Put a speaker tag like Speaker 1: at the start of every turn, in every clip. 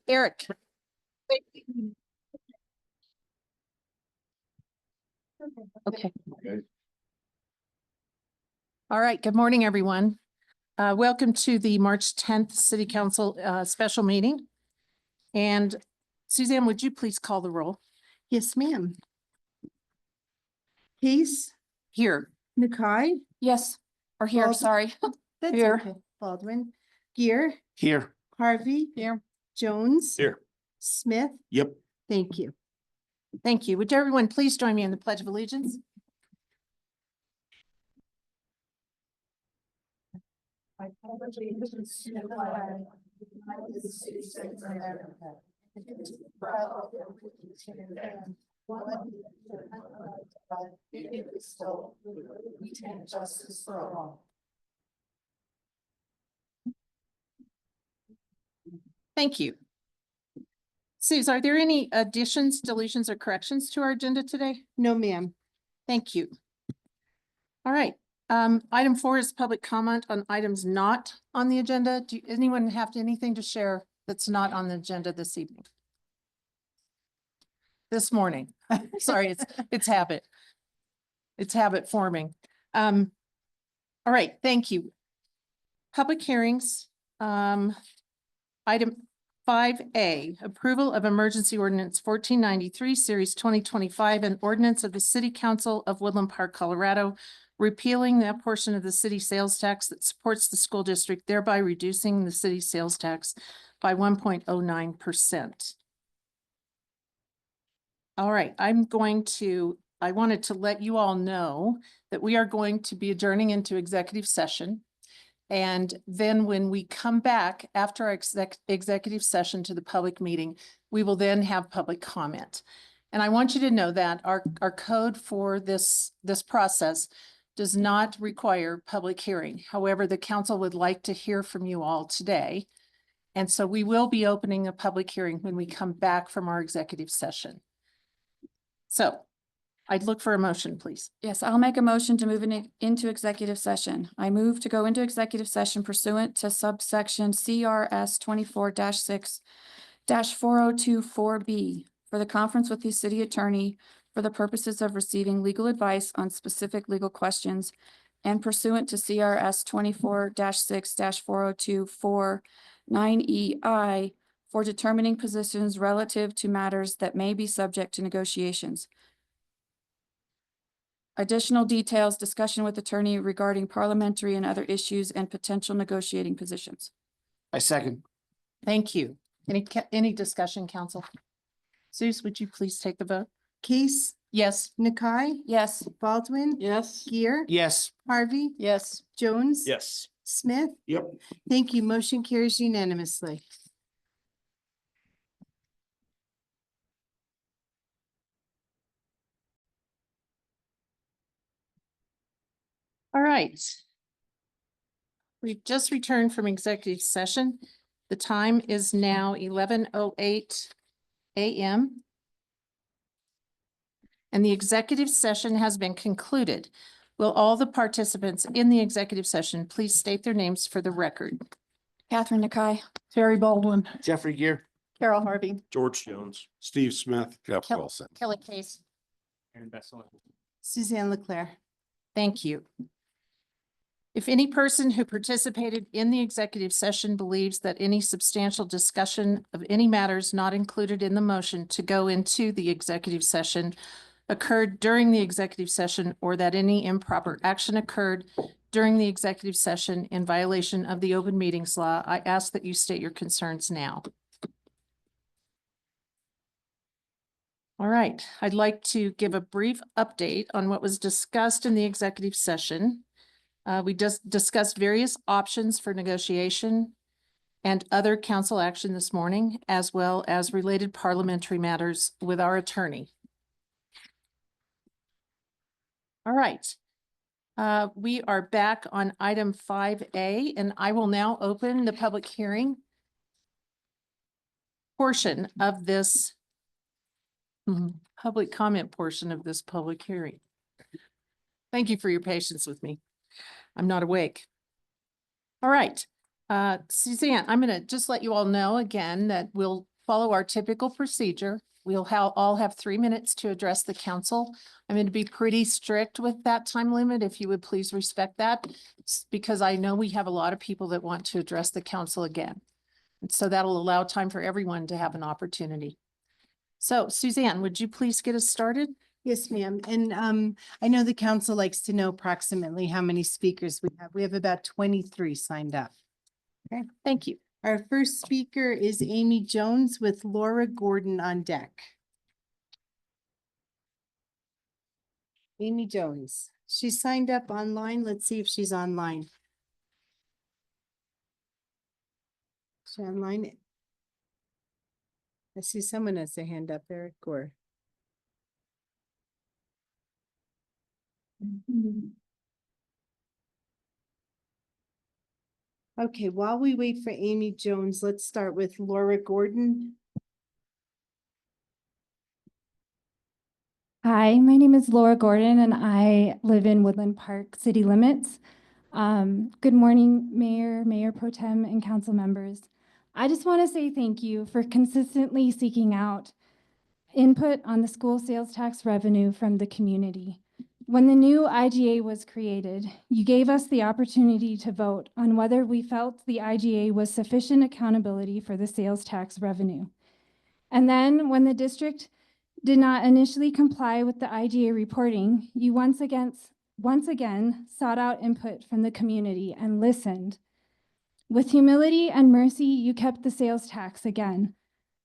Speaker 1: Eric. Okay. All right. Good morning, everyone. Welcome to the March 10th City Council special meeting. And Suzanne, would you please call the roll?
Speaker 2: Yes, ma'am. Case,
Speaker 1: Here.
Speaker 2: Nakai,
Speaker 3: Yes, or here,
Speaker 2: Baldwin.
Speaker 3: sorry.
Speaker 2: that's
Speaker 3: Here.
Speaker 2: okay. Baldwin, Gear,
Speaker 4: Here.
Speaker 2: Harvey,
Speaker 3: Here.
Speaker 2: Jones,
Speaker 4: Here.
Speaker 2: Smith.
Speaker 4: Yep.
Speaker 2: Thank you.
Speaker 1: Thank you. Would everyone please join me in the Pledge of Allegiance?
Speaker 5: I pledge allegiance to the flag of the United States of America, and to the proud of the land, one God, indivisible, with liberty and justice for all.
Speaker 1: Thank you. Suze, are there any additions, deletions, or corrections to our agenda today?
Speaker 2: No, ma'am.
Speaker 1: Thank you. All right. Item 4 is public comment on items not on the agenda. Do anyone have anything to share that's not on the agenda this evening? This morning. Sorry, it's habit. It's habit forming. All right, thank you. Public hearings. Item 5A, approval of emergency ordinance 1493, series 2025, an ordinance of the City Council of Woodland Park, Colorado, repealing that portion of the city sales tax that supports the school district, thereby reducing the city sales tax by 1.09%. All right, I wanted to let you all know that we are going to be adjourning into executive session. And then when we come back after our executive session to the public meeting, we will then have public comment. And I want you to know that our code for this process does not require public hearing. However, the council would like to hear from you all today. And so we will be opening a public hearing when we come back from our executive session. So I'd look for a motion, please.
Speaker 3: Yes, I'll make a motion to move into executive session. I move to go into executive session pursuant to subsection CRS 24-6-4024B for the conference with the city attorney for the purposes of receiving legal advice on specific legal questions and pursuant to CRS 24-6-4024-9EI for determining positions relative to matters that may be subject to negotiations. Additional details, discussion with attorney regarding parliamentary and other issues and potential negotiating positions.
Speaker 4: I second.
Speaker 1: Thank you. Any discussion, council? Suze, would you please take the vote?
Speaker 2: Case,
Speaker 1: Yes.
Speaker 2: Nakai,
Speaker 3: Yes.
Speaker 2: Baldwin,
Speaker 3: Yes.
Speaker 2: Gear,
Speaker 4: Yes.
Speaker 2: Harvey,
Speaker 3: Yes.
Speaker 2: Jones.
Speaker 4: Yes.
Speaker 2: Smith.
Speaker 4: Yep.
Speaker 2: Thank you. Motion carries unanimously.
Speaker 1: All right. We've just returned from executive session. The time is now 11:08 a.m. And the executive session has been concluded. Will all the participants in the executive session please state their names for the record?
Speaker 3: Catherine Nakai.
Speaker 1: Terry Baldwin.
Speaker 4: Jeffrey Gear.
Speaker 3: Carol Harvey.
Speaker 4: George Jones. Steve Smith. Jeff
Speaker 1: Kel-
Speaker 4: Wilson.
Speaker 1: Kelly Case.
Speaker 4: Aaron Bessel.
Speaker 2: Suzanne Leclerc.
Speaker 1: Thank you. If any person who participated in the executive session believes that any substantial discussion of any matters not included in the motion to go into the executive session occurred during the executive session, or that any improper action occurred during the executive session in violation of the open meetings law, I ask that you state your concerns now. All right, I'd like to give a brief update on what was discussed in the executive session. We just discussed various options for negotiation and other council action this morning, as well as related parliamentary matters with our attorney. All right. We are back on item 5A, and I will now open the public hearing portion of this public comment portion of this public hearing. Thank you for your patience with me. I'm not awake. All right. Suzanne, I'm going to just let you all know again that we'll follow our typical procedure. We'll all have 3 minutes to address the council. I'm going to be pretty strict with that time limit, if you would please respect that, because I know we have a lot of people that want to address the council again. And so that'll allow time for everyone to have an opportunity. So Suzanne, would you please get us started?
Speaker 2: Yes, ma'am. And I know the council likes to know approximately how many speakers we have. We have about 23 signed up.
Speaker 1: Okay, thank you.
Speaker 2: Our first speaker is Amy Jones with Laura Gordon on deck. Amy Jones. She's signed up online. Let's see if she's online. Is she online? I see someone has their hand up, Eric Gore. Okay, while we wait for Amy Jones, let's start with Laura Gordon.
Speaker 6: Hi, my name is Laura Gordon and I live in Woodland Park city limits. Good morning, Mayor, Mayor Pro Tem, and council members. I just want to say thank you for consistently seeking out input on the school sales tax revenue from the community. When the new IGA was created, you gave us the opportunity to vote on whether we felt the IGA was sufficient accountability for the sales tax revenue. And then when the district did not initially comply with the IGA reporting, you once again sought out input from the community and listened. With humility and mercy, you kept the sales tax again.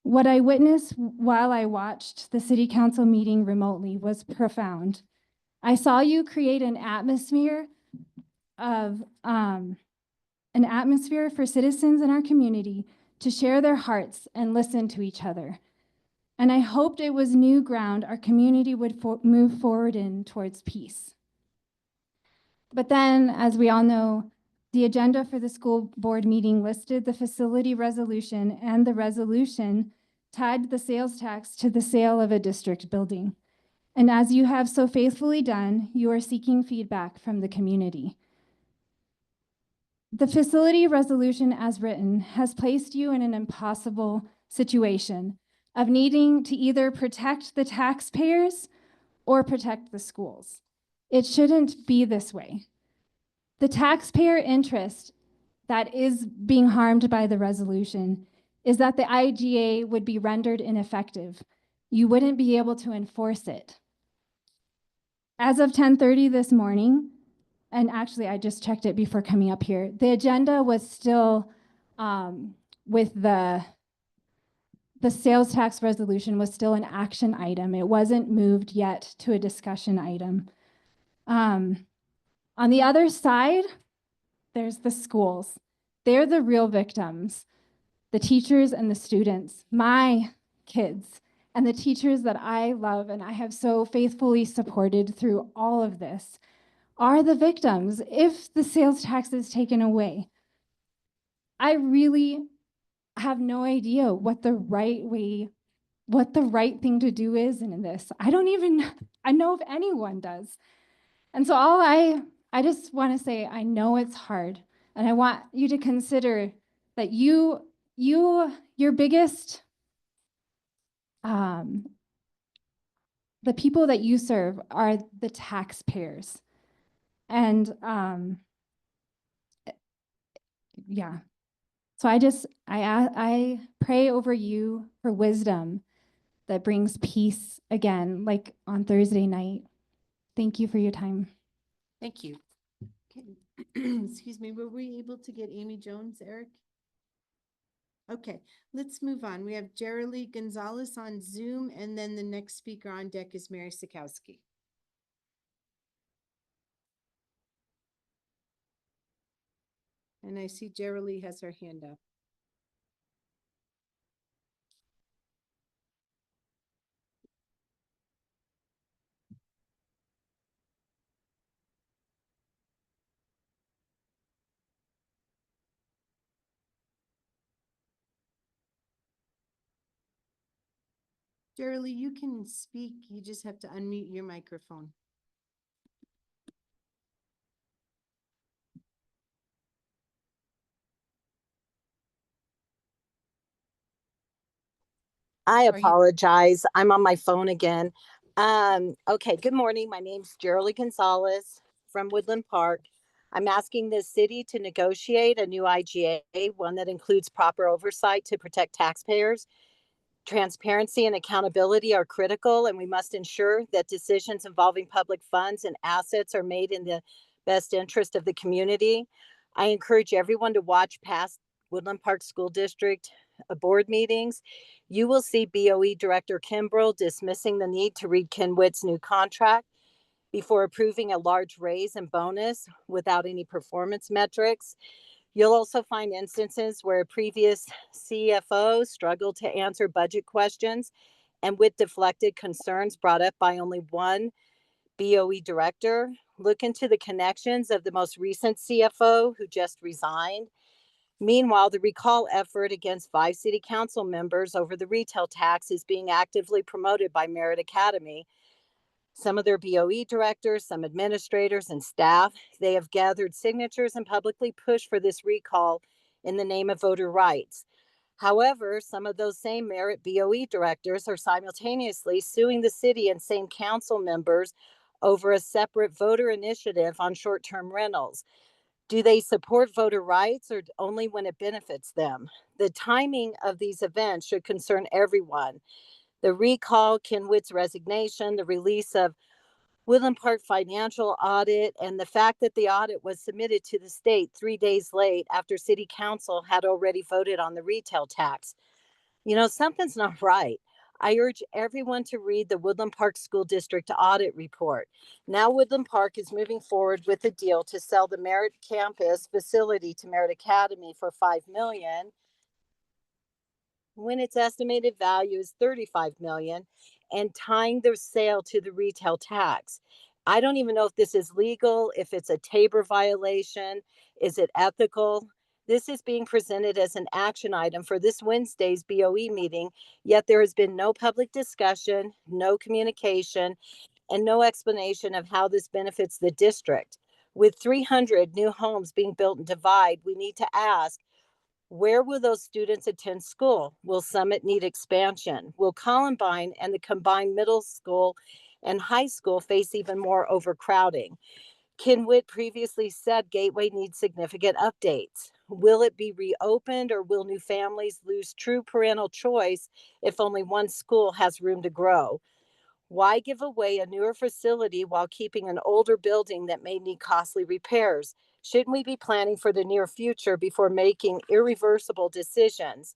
Speaker 6: What I witnessed while I watched the city council meeting remotely was profound. I saw you create an atmosphere for citizens in our community to share their hearts and listen to each other. And I hoped it was new ground our community would move forward in towards peace. But then, as we all know, the agenda for the school board meeting listed the facility resolution, and the resolution tied the sales tax to the sale of a district building. And as you have so faithfully done, you are seeking feedback from the community. The facility resolution as written has placed you in an impossible situation of needing to either protect the taxpayers or protect the schools. It shouldn't be this way. The taxpayer interest that is being harmed by the resolution is that the IGA would be rendered ineffective. You wouldn't be able to enforce it. As of 10:30 this morning, and actually I just checked it before coming up here, the agenda was still with the sales tax resolution was still an action item. It wasn't moved yet to a discussion item. On the other side, there's the schools. They're the real victims, the teachers and the students, my kids, and the teachers that I love and I have so faithfully supported through all of this are the victims if the sales tax is taken away. I really have no idea what the right thing to do is in this. I know if anyone does. And so I just want to say, I know it's hard, and I want you to consider that your biggest, the people that you serve are the taxpayers. And yeah. So I pray over you for wisdom that brings peace again, like on Thursday night. Thank you for your time.
Speaker 1: Thank you.
Speaker 2: Okay. Excuse me, were we able to get Amy Jones, Eric? Okay, let's move on. We have Jerilee Gonzalez on Zoom, and then the next speaker on deck is Mary Sikowski. And I see Jerilee has her hand up. Jerilee, you can speak. You just have to unmute your microphone.
Speaker 5: I
Speaker 1: you-
Speaker 5: apologize. I'm on my phone again. Okay, good morning. My name's Geraldine Gonzalez from Woodland Park. I'm asking the city to negotiate a new IGA, one that includes proper oversight to protect taxpayers. Transparency and accountability are critical, and we must ensure that decisions involving public funds and assets are made in the best interest of the community. I encourage everyone to watch past Woodland Park School District board meetings. You will see BOE Director Kimbrell dismissing the need to read Kenwit's new contract before approving a large raise and bonus without any performance metrics. You'll also find instances where a previous CFO struggled to answer budget questions and with deflected concerns brought up by only one BOE director. Look into the connections of the most recent CFO who just resigned. Meanwhile, the recall effort against 5 city council members over the retail tax is being actively promoted by Merit Academy. Some of their BOE directors, some administrators and staff, they have gathered signatures and publicly pushed for this recall in the name of voter rights. However, some of those same Merit BOE directors are simultaneously suing the city and same council members over a separate voter initiative on short-term rentals. Do they support voter rights or only when it benefits them? The timing of these events should concern everyone. The recall, Kenwit's resignation, the release of Woodland Park financial audit, and the fact that the audit was submitted to the state 3 days late after city council had already voted on the retail tax. Something's not right. I urge everyone to read the Woodland Park School District audit report. Now Woodland Park is moving forward with a deal to sell the Merritt campus facility to Merritt Academy for $5 million when its estimated value is $35 million, and tying the sale to the retail tax. I don't even know if this is legal, if it's a Tabor violation, is it ethical? This is being presented as an action item for this Wednesday's BOE meeting, yet there has been no public discussion, no communication, and no explanation of how this benefits the district. With 300 new homes being built in Divide, we need to ask, where will those students attend school? Will Summit need expansion? Will Columbine and the combined middle school and high school face even more overcrowding? Kenwit previously said Gateway needs significant updates. Will it be reopened, or will new families lose true parental choice if only one school has room to grow? Why give away a newer facility while keeping an older building that may need costly repairs? Shouldn't we be planning for the near future before making irreversible decisions?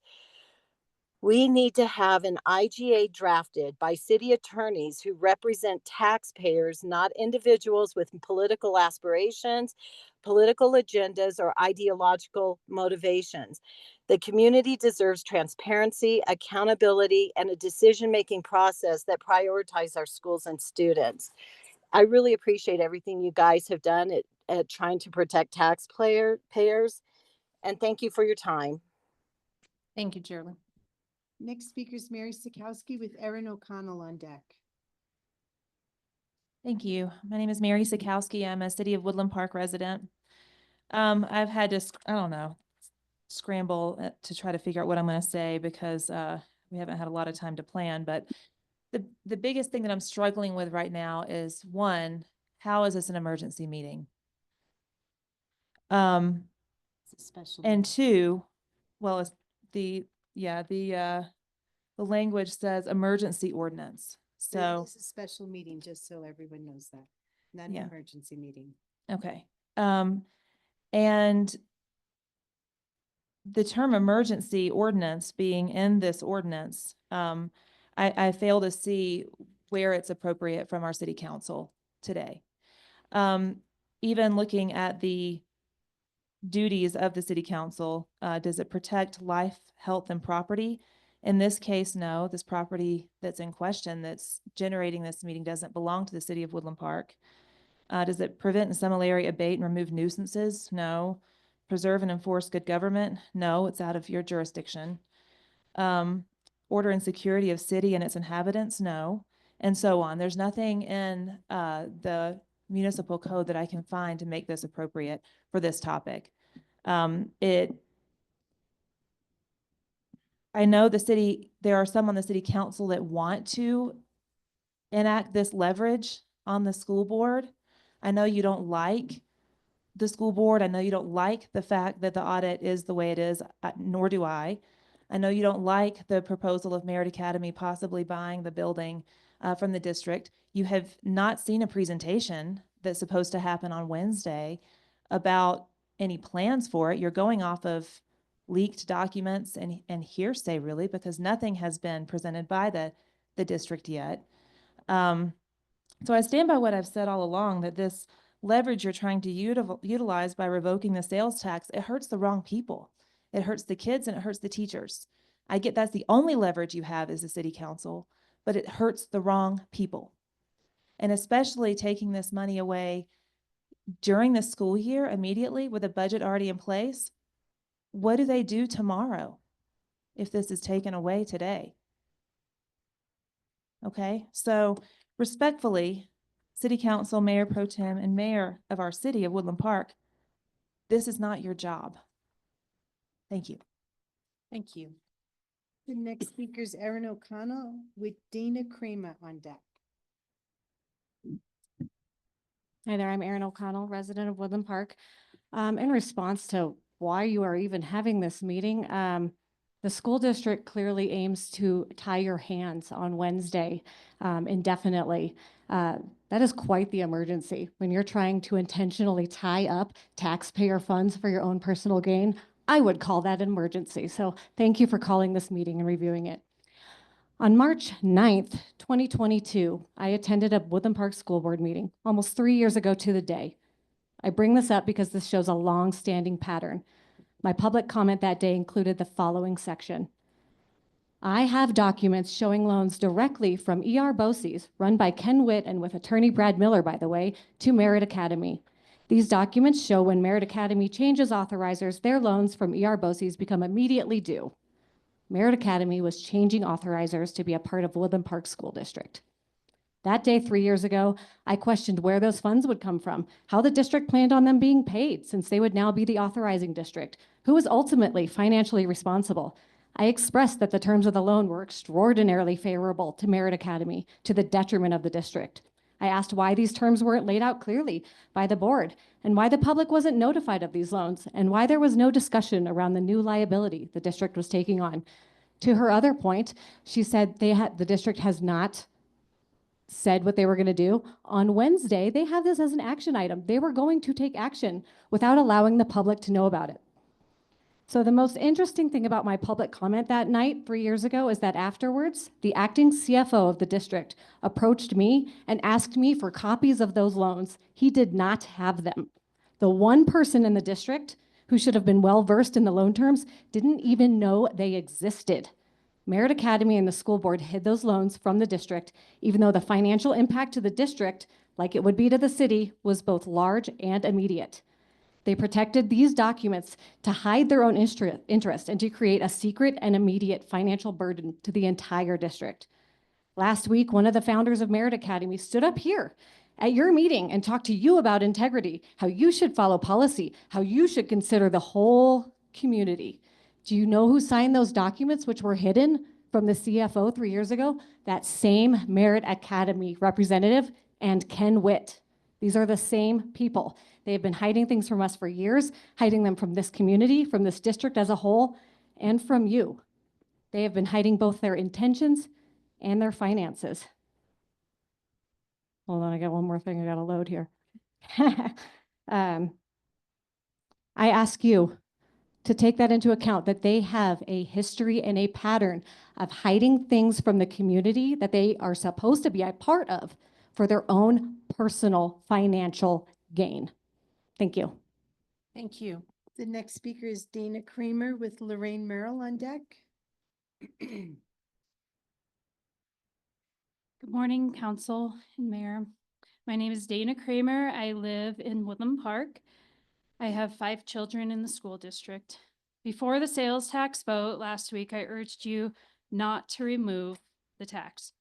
Speaker 5: We need to have an IGA drafted by city attorneys who represent taxpayers, not individuals with political aspirations, political agendas, or ideological motivations. The community deserves transparency, accountability, and a decision-making process that prioritizes our schools and students. I really appreciate everything you guys have done at trying to protect taxpayers, and thank you for your time.
Speaker 1: Thank you, Geraldine.
Speaker 2: Next speaker is Mary Sikowski with Erin O'Connell on deck.
Speaker 7: Thank you. My name is Mary Sikowski. I'm a City of Woodland Park resident. I've had to, scramble to try to figure out what I'm going to say because we haven't had a lot of time to plan. But the biggest thing that I'm struggling with right now is, one, how is this an emergency meeting?
Speaker 2: It's a special.
Speaker 7: And
Speaker 2: meeting.
Speaker 7: two, well, it's the language says emergency ordinance. So.
Speaker 2: This is a special meeting, just so everyone knows that, not an
Speaker 7: Yeah.
Speaker 2: emergency meeting.
Speaker 7: Okay. And the term emergency ordinance being in this ordinance, I fail to see where it's appropriate from our city council today. Even looking at the duties of the city council, does it protect life, health, and property? In this case, no. This property that's in question that's generating this meeting doesn't belong to the city of Woodland Park. Does it prevent and similarly abate and remove nuisances? No. Preserve and enforce good government? No, it's out of your jurisdiction. Order and security of city and its inhabitants? No. And so on. There's nothing in the municipal code that I can find to make this appropriate for this topic. I I know there are some on the city council that want to enact this leverage on the school board. I know you don't like the school board. I know you don't like the fact that the audit is the way it is, nor do I. I know you don't like the proposal of Merit Academy possibly buying the building from the district. You have not seen a presentation that's supposed to happen on Wednesday about any plans for it. You're going off of leaked documents and hearsay, really, because nothing has been presented by the district yet. So I stand by what I've said all along, that this leverage you're trying to utilize by revoking the sales tax, it hurts the wrong people. It hurts the kids and it hurts the teachers. I get that's the only leverage you have as a city council, but it hurts the wrong people. And especially taking this money away during the school year immediately with a budget already in place. What do they do tomorrow if this is taken away today? Okay, so respectfully, City Council, Mayor Pro Tem, and Mayor of our city of Woodland Park, this is not your job. Thank you.
Speaker 1: Thank you.
Speaker 2: The next speaker is Erin O'Connell with Dana Kramer on deck.
Speaker 8: Hi there, I'm Erin O'Connell, resident of Woodland Park. In response to why you are even having this meeting, the school district clearly aims to tie your hands on Wednesday indefinitely. That is quite the emergency. When you're trying to intentionally tie up taxpayer funds for your own personal gain, I would call that an emergency. So thank you for calling this meeting and reviewing it. On March 9th, 2022, I attended a Woodland Park School Board meeting almost 3 years ago to the day. I bring this up because this shows a long-standing pattern. My public comment that day included the following section. I have documents showing loans directly from E.R. BOCES, run by Ken Witt and with attorney Brad Miller, by the way, to Merit Academy. These documents show when Merit Academy changes authorizers, their loans from E.R. BOCES become immediately due. Merit Academy was changing authorizers to be a part of Woodland Park School District. That day, 3 years ago, I questioned where those funds would come from, how the district planned on them being paid, since they would now be the authorizing district, who was ultimately financially responsible. I expressed that the terms of the loan were extraordinarily favorable to Merit Academy, to the detriment of the district. I asked why these terms weren't laid out clearly by the board, and why the public wasn't notified of these loans, and why there was no discussion around the new liability the district was taking on. To her other point, she said the district has not said what they were going to do. On Wednesday, they have this as an action item. They were going to take action without allowing the public to know about it. So the most interesting thing about my public comment that night 3 years ago is that afterwards, the acting CFO of the district approached me and asked me for copies of those loans. He did not have them. The one person in the district who should have been well-versed in the loan terms didn't even know they existed. Merit Academy and the school board hid those loans from the district, even though the financial impact to the district, like it would be to the city, was both large and immediate. They protected these documents to hide their own interest and to create a secret and immediate financial burden to the entire district. Last week, one of the founders of Merit Academy stood up here at your meeting and talked to you about integrity, how you should follow policy, how you should consider the whole community. Do you know who signed those documents which were hidden from the CFO 3 years ago? That same Merit Academy representative and Ken Witt. These are the same people. They have been hiding things from us for years, hiding them from this community, from this district as a whole, and from you. They have been hiding both their intentions and their finances. Hold on, I got one more thing I gotta load here. I ask you to take that into account, that they have a history and a pattern of hiding things from the community that they are supposed to be a part of for their own personal financial gain. Thank you.
Speaker 1: Thank you.
Speaker 2: The next speaker is Dana Kramer with Lorraine Merrill on deck.
Speaker 9: Good morning, Council and Mayor. My name is Dana Kramer. I live in Woodland Park. I have 5 children in the school district. Before the sales tax vote last week, I urged you not to remove the tax,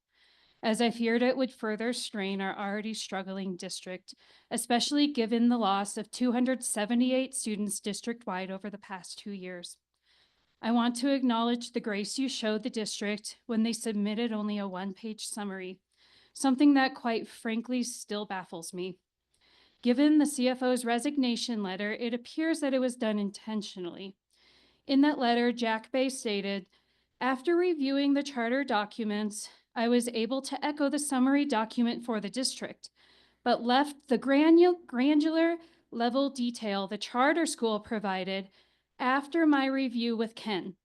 Speaker 9: as I feared it would further strain our already struggling district, especially given the loss of 278 students district-wide over the past 2 years. I want to acknowledge the grace you showed the district when they submitted only a one-page summary, something that quite frankly still baffles me. Given the CFO's resignation letter, it appears that it was done intentionally. In that letter, Jack Bay stated, "After reviewing the charter documents, I was able to echo the summary document for the district, but left the granular level detail the charter school provided after my review with Ken."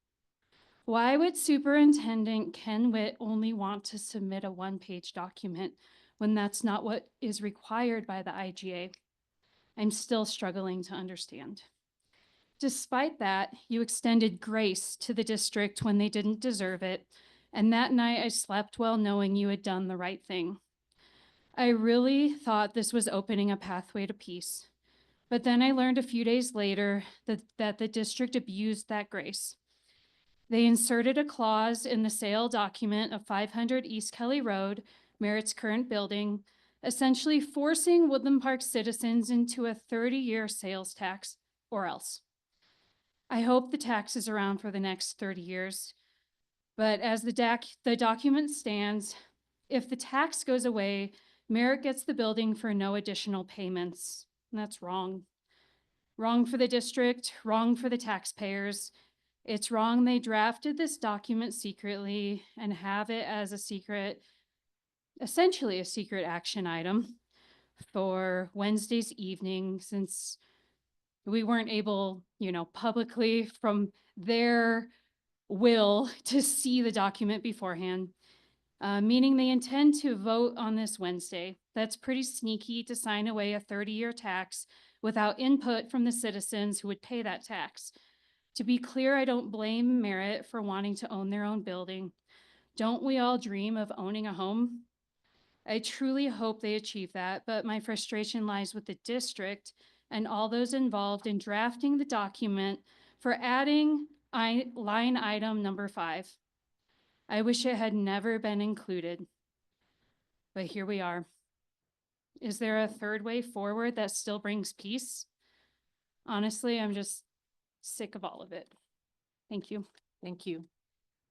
Speaker 9: Why would Superintendent Ken Witt only want to submit a one-page document when that's not what is required by the IGA? I'm still struggling to understand. Despite that, you extended grace to the district when they didn't deserve it, and that night I slept well knowing you had done the right thing. I really thought this was opening a pathway to peace, but then I learned a few days later that the district abused that grace. They inserted a clause in the sale document of 500 East Kelly Road, Merritt's current building, essentially forcing Woodland Park citizens into a 30-year sales tax, or else. I hope the tax is around for the next 30 years, but as the document stands, if the tax goes away, Merritt gets the building for no additional payments. And that's wrong. Wrong for the district, wrong for the taxpayers. It's wrong they drafted this document secretly and have it as a secret, essentially a secret action item for Wednesday's evening, since we weren't able, publicly from their will to see the document beforehand, meaning they intend to vote on this Wednesday. That's pretty sneaky to sign away a 30-year tax without input from the citizens who would pay that tax. To be clear, I don't blame Merritt for wanting to own their own building. Don't we all dream of owning a home? I truly hope they achieve that, but my frustration lies with the district and all those involved in drafting the document for adding line item number 5. I wish it had never been included, but here we are. Is there a third way forward that still brings peace? Honestly, I'm just sick of all of it. Thank you.
Speaker 1: Thank you.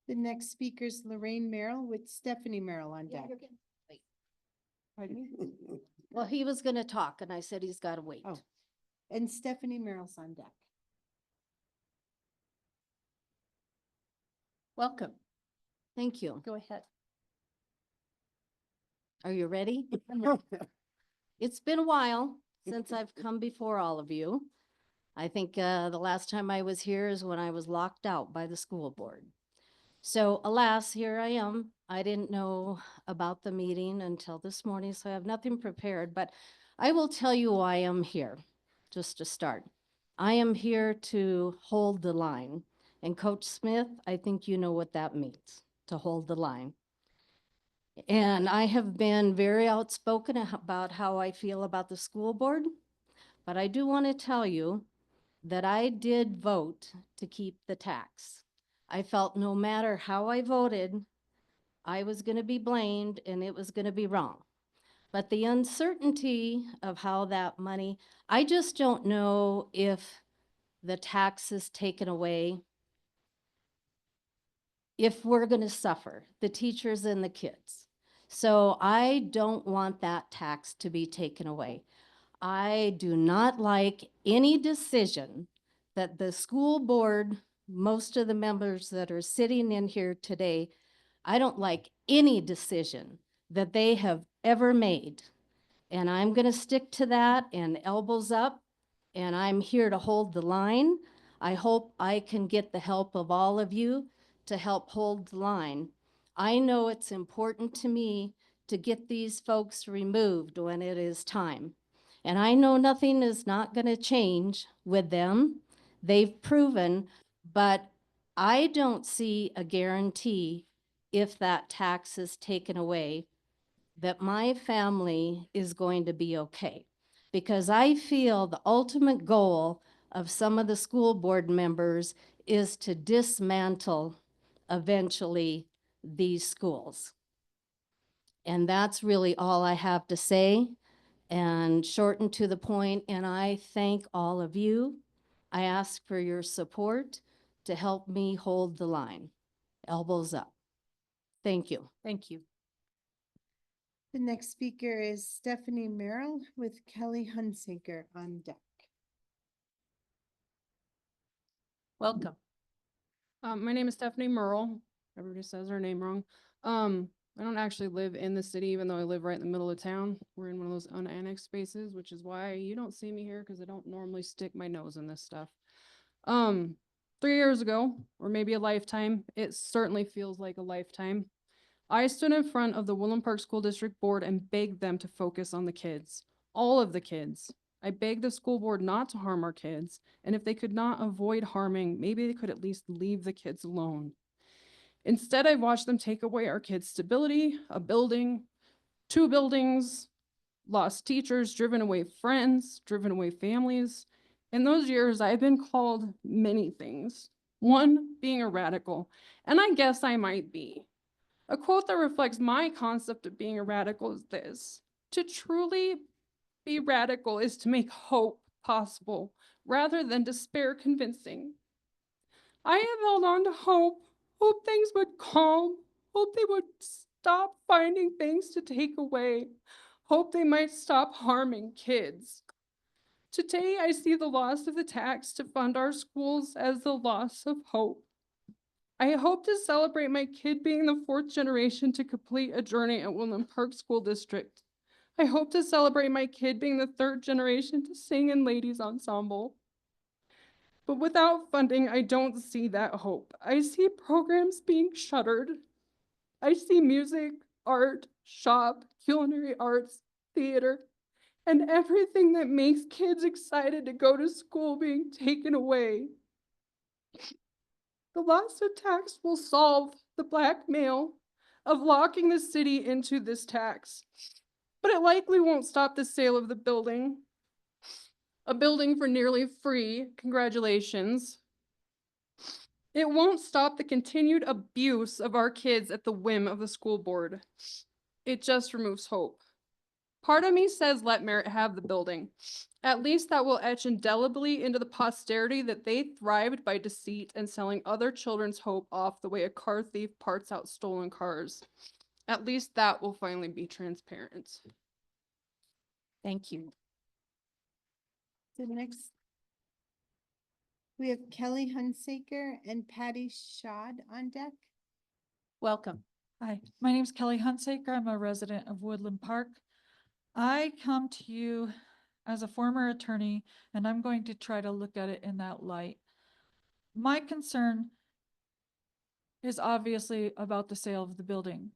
Speaker 2: The next speaker is Lorraine Merrill with Stephanie Merrill on deck. Pardon me?
Speaker 5: Well, he was gonna talk and I said he's gotta wait.
Speaker 2: Oh. And Stephanie Merrill's on deck.
Speaker 1: Welcome.
Speaker 5: Thank you.
Speaker 1: Go ahead.
Speaker 5: Are you ready? It's been a while since I've come before all of you. I think the last time I was here is when I was locked out by the school board. So alas, here I am. I didn't know about the meeting until this morning, so I have nothing prepared, but I will tell you why I'm here, just to start. I am here to hold the line. And Coach Smith, I think you know what that means, to hold the line. And I have been very outspoken about how I feel about the school board, but I do want to tell you that I did vote to keep the tax. I felt no matter how I voted, I was going to be blamed and it was going to be wrong. But the uncertainty of how that money, I just don't know if the tax is taken away, if we're going to suffer, the teachers and the kids. So I don't want that tax to be taken away. I do not like any decision that the school board, most of the members that are sitting in here today, I don't like any decision that they have ever made. And I'm going to stick to that and elbows up, and I'm here to hold the line. I hope I can get the help of all of you to help hold the line. I know it's important to me to get these folks removed when it is time. And I know nothing is not going to change with them. They've proven, but I don't see a guarantee if that tax is taken away that my family is going to be okay. Because I feel the ultimate goal of some of the school board members is to dismantle eventually these schools. And that's really all I have to say, and shorten to the point, and I thank all of you. I ask for your support
Speaker 8: to help me hold the line. Elbows up. Thank you.
Speaker 1: Thank you.
Speaker 2: The next speaker is Stephanie Merrill with Kelly Hunsaker on deck.
Speaker 1: Welcome.
Speaker 10: My name is Stephanie Merle. Everybody says her name wrong. I don't actually live in the city, even though I live right in the middle of town. We're in one of those unannexed spaces, which is why you don't see me here, because I don't normally stick my nose in this stuff. 3 years ago, or maybe a lifetime, it certainly feels like a lifetime, I stood in front of the Woodland Park School District Board and begged them to focus on the kids, all of the kids. I begged the school board not to harm our kids, and if they could not avoid harming, maybe they could at least leave the kids alone. Instead, I watched them take away our kids' stability, a building, 2 buildings, lost teachers, driven away friends, driven away families. In those years, I've been called many things. One, being a radical, and I guess I might be. A quote that reflects my concept of being a radical is this: to truly be radical is to make hope possible rather than despair convincing. I have held on to hope things would calm, hope they would stop finding things to take away, hope they might stop harming kids. Today, I see the loss of the tax to fund our schools as the loss of hope. I hope to celebrate my kid being the 4th generation to complete a journey at Woodland Park School District. I hope to celebrate my kid being the 3rd generation to sing in ladies ensemble. But without funding, I don't see that hope. I see programs being shuttered. I see music, art, shop, culinary arts, theater, and everything that makes kids excited to go to school being taken away. The loss of tax will solve the blackmail of locking the city into this tax, but it likely won't stop the sale of the building. A building for nearly free, congratulations. It won't stop the continued abuse of our kids at the whim of the school board. It just removes hope. Part of me says let Merritt have the building. At least that will etch indelibly into the posterity that they thrived by deceit and selling other children's hope off the way a car thief parts out stolen cars. At least that will finally be transparent.
Speaker 1: Thank you.
Speaker 2: The next, we have Kelly Hunsaker and Patty Shad on deck.
Speaker 1: Welcome.
Speaker 5: Hi, my name's Kelly Hunsaker. I'm a resident of Woodland Park. I come to you as a former attorney, and I'm going to try to look at it in that light. My concern is obviously about the sale of the building,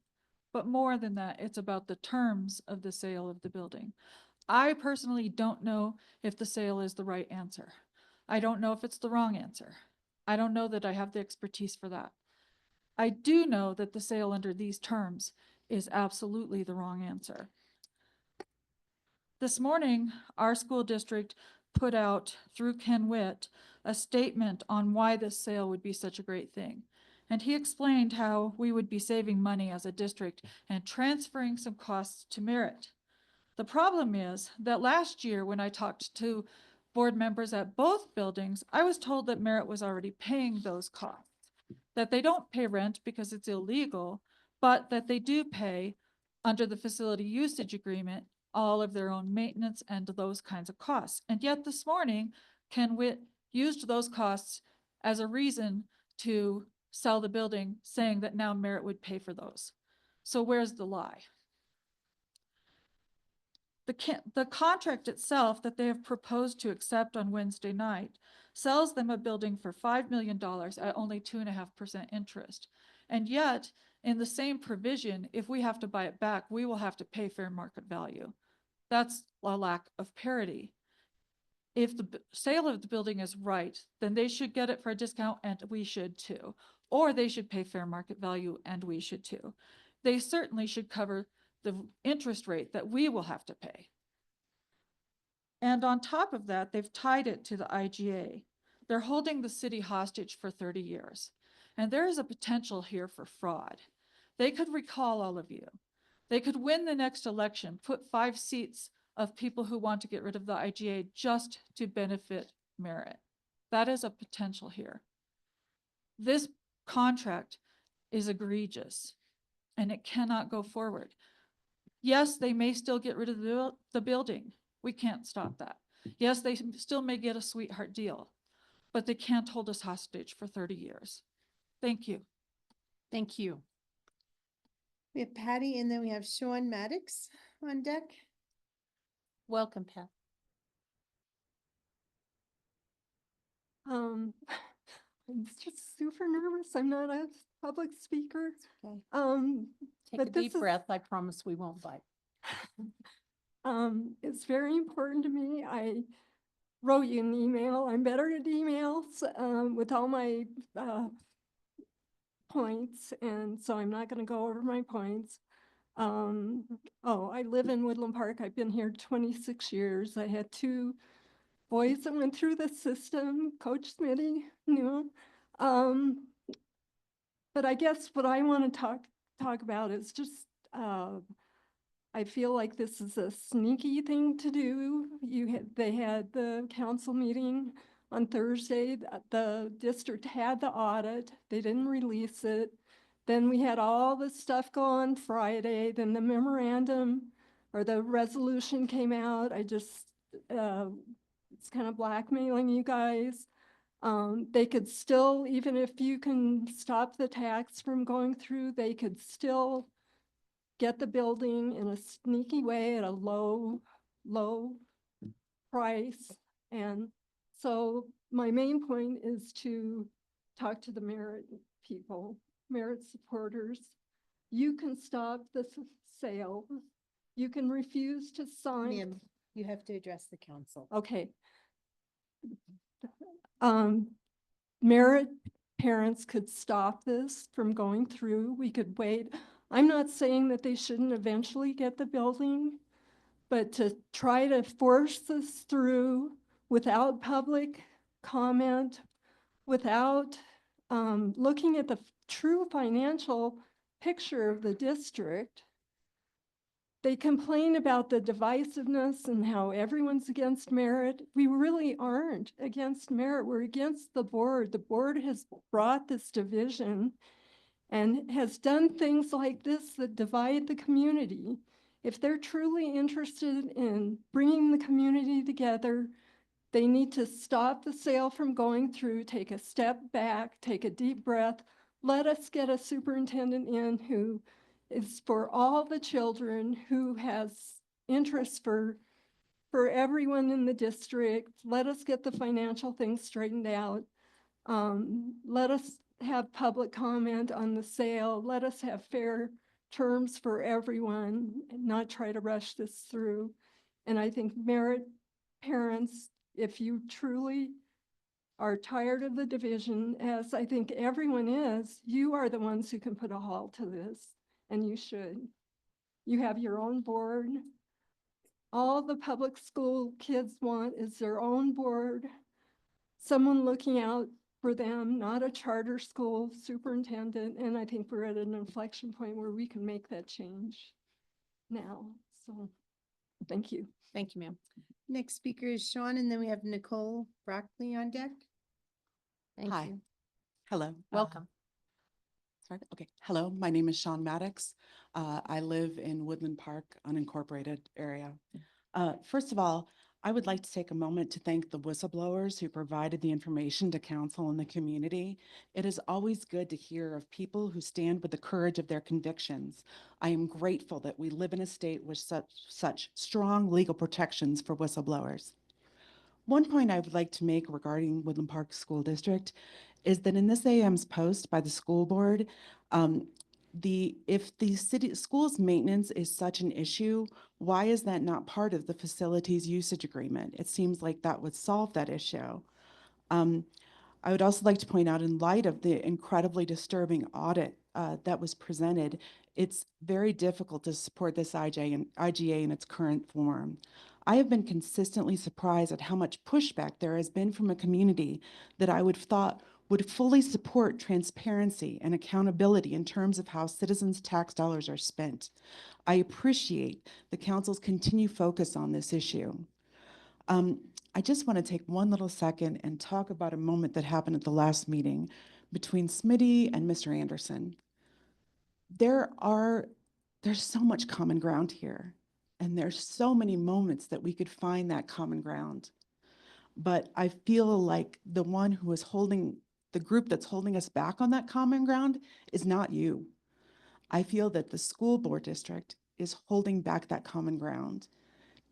Speaker 5: but more than that, it's about the terms of the sale of the building. I personally don't know if the sale is the right answer. I don't know if it's the wrong answer. I don't know that I have the expertise for that. I do know that the sale under these terms is absolutely the wrong answer. This morning, our school district put out through Ken Witt a statement on why this sale would be such a great thing. And he explained how we would be saving money as a district and transferring some costs to Merritt. The problem is that last year when I talked to board members at both buildings, I was told that Merritt was already paying those costs, that they don't pay rent because it's illegal, but that they do pay under the facility usage agreement all of their own maintenance and those kinds of costs. And yet this morning, Ken Witt used those costs as a reason to sell the building, saying that now Merritt would pay for those. So where's the lie? The contract itself that they have proposed to accept on Wednesday night sells them a building for $5 million at only 2.5% interest. And yet, in the same provision, if we have to buy it back, we will have to pay fair market value. That's a lack of parity. If the sale of the building is right, then they should get it for a discount and we should too. Or they should pay fair market value and we should too. They certainly should cover the interest rate that we will have to pay. And on top of that, they've tied it to the IGA. They're holding the city hostage for 30 years. And there is a potential here for fraud. They could recall all of you. They could win the next election, put 5 seats of people who want to get rid of the IGA just to benefit Merritt. That is a potential here.
Speaker 11: This contract is egregious and it cannot go forward. Yes, they may still get rid of the building. We can't stop that. Yes, they still may get a sweetheart deal, but they can't hold us hostage for 30 years. Thank you.
Speaker 1: Thank you.
Speaker 2: We have Patty and then we have Sean Maddox on deck.
Speaker 1: Welcome, Pat.
Speaker 5: I'm just super nervous. I'm not a public speaker.
Speaker 1: Okay. Take
Speaker 5: But
Speaker 1: a
Speaker 5: this
Speaker 1: deep
Speaker 5: is-
Speaker 1: breath. I promise we won't bite.
Speaker 5: It's very important to me. I wrote you an email. I'm better at emails, with all my, points, and so I'm not gonna go over my points. I live in Woodland Park. I've been here 26 years. I had 2 boys that went through the system. Coach Smitty knew 'em. But I guess what I want to talk about is just, I feel like this is a sneaky thing to do. They had the council meeting on Thursday. The district had the audit. They didn't release it. Then we had all this stuff go on Friday. Then the memorandum or the resolution came out. It's kind of blackmailing you guys. They could still, even if you can stop the tax from going through, they could still get the building in a sneaky way at a low price. And so my main point is to talk to the Merit people, Merit supporters. You can stop the sale. You can refuse to sign.
Speaker 2: Ma'am, you have to address the council.
Speaker 5: Okay. Merit parents could stop this from going through. We could wait. I'm not saying that they shouldn't eventually get the building, but to try to force this through without public comment, without looking at the true financial picture of the district. They complain about the divisiveness and how everyone's against Merit. We really aren't against Merit. We're against the board. The board has brought this division and has done things like this that divide the community. If they're truly interested in bringing the community together, they need to stop the sale from going through, take a step back, take a deep breath. Let us get a superintendent in who is for all the children, who has interest for everyone in the district. Let us get the financial things straightened out. Let us have public comment on the sale. Let us have fair terms for everyone and not try to rush this through. And I think Merit parents, if you truly are tired of the division, as I think everyone is, you are the ones who can put a halt to this. And you should. You have your own board. All the public school kids want is their own board, someone looking out for them, not a charter school superintendent. And I think we're at an inflection point where we can make that change now. So thank you.
Speaker 1: Thank you, ma'am.
Speaker 2: Next speaker is Sean, and then we have Nicole Broccoli on deck.
Speaker 1: Thank
Speaker 12: Hi.
Speaker 1: you.
Speaker 12: Hello.
Speaker 1: Welcome.
Speaker 12: Sorry. Okay. Hello, my name is Sean Maddox. I live in Woodland Park, unincorporated area. First of all, I would like to take a moment to thank the whistleblowers who provided the information to council and the community. It is always good to hear of people who stand with the courage of their convictions. I am grateful that we live in a state with such strong legal protections for whistleblowers. One point I would like to make regarding Woodland Park School District is that in this AM's post by the school board, if the city school's maintenance is such an issue, why is that not part of the facilities usage agreement? It seems like that would solve that issue. I would also like to point out, in light of the incredibly disturbing audit that was presented, it's very difficult to support this IGA in its current form. I have been consistently surprised at how much pushback there has been from a community that I would have thought would fully support transparency and accountability in terms of how citizens' tax dollars are spent. I appreciate the council's continued focus on this issue. I just want to take one little second and talk about a moment that happened at the last meeting. between Smitty and Mr. Anderson. There's so much common ground here, and there's so many moments that we could find that common ground. But I feel like the one who is holding, the group that's holding us back on that common ground is not you. I feel that the school board district is holding back that common ground.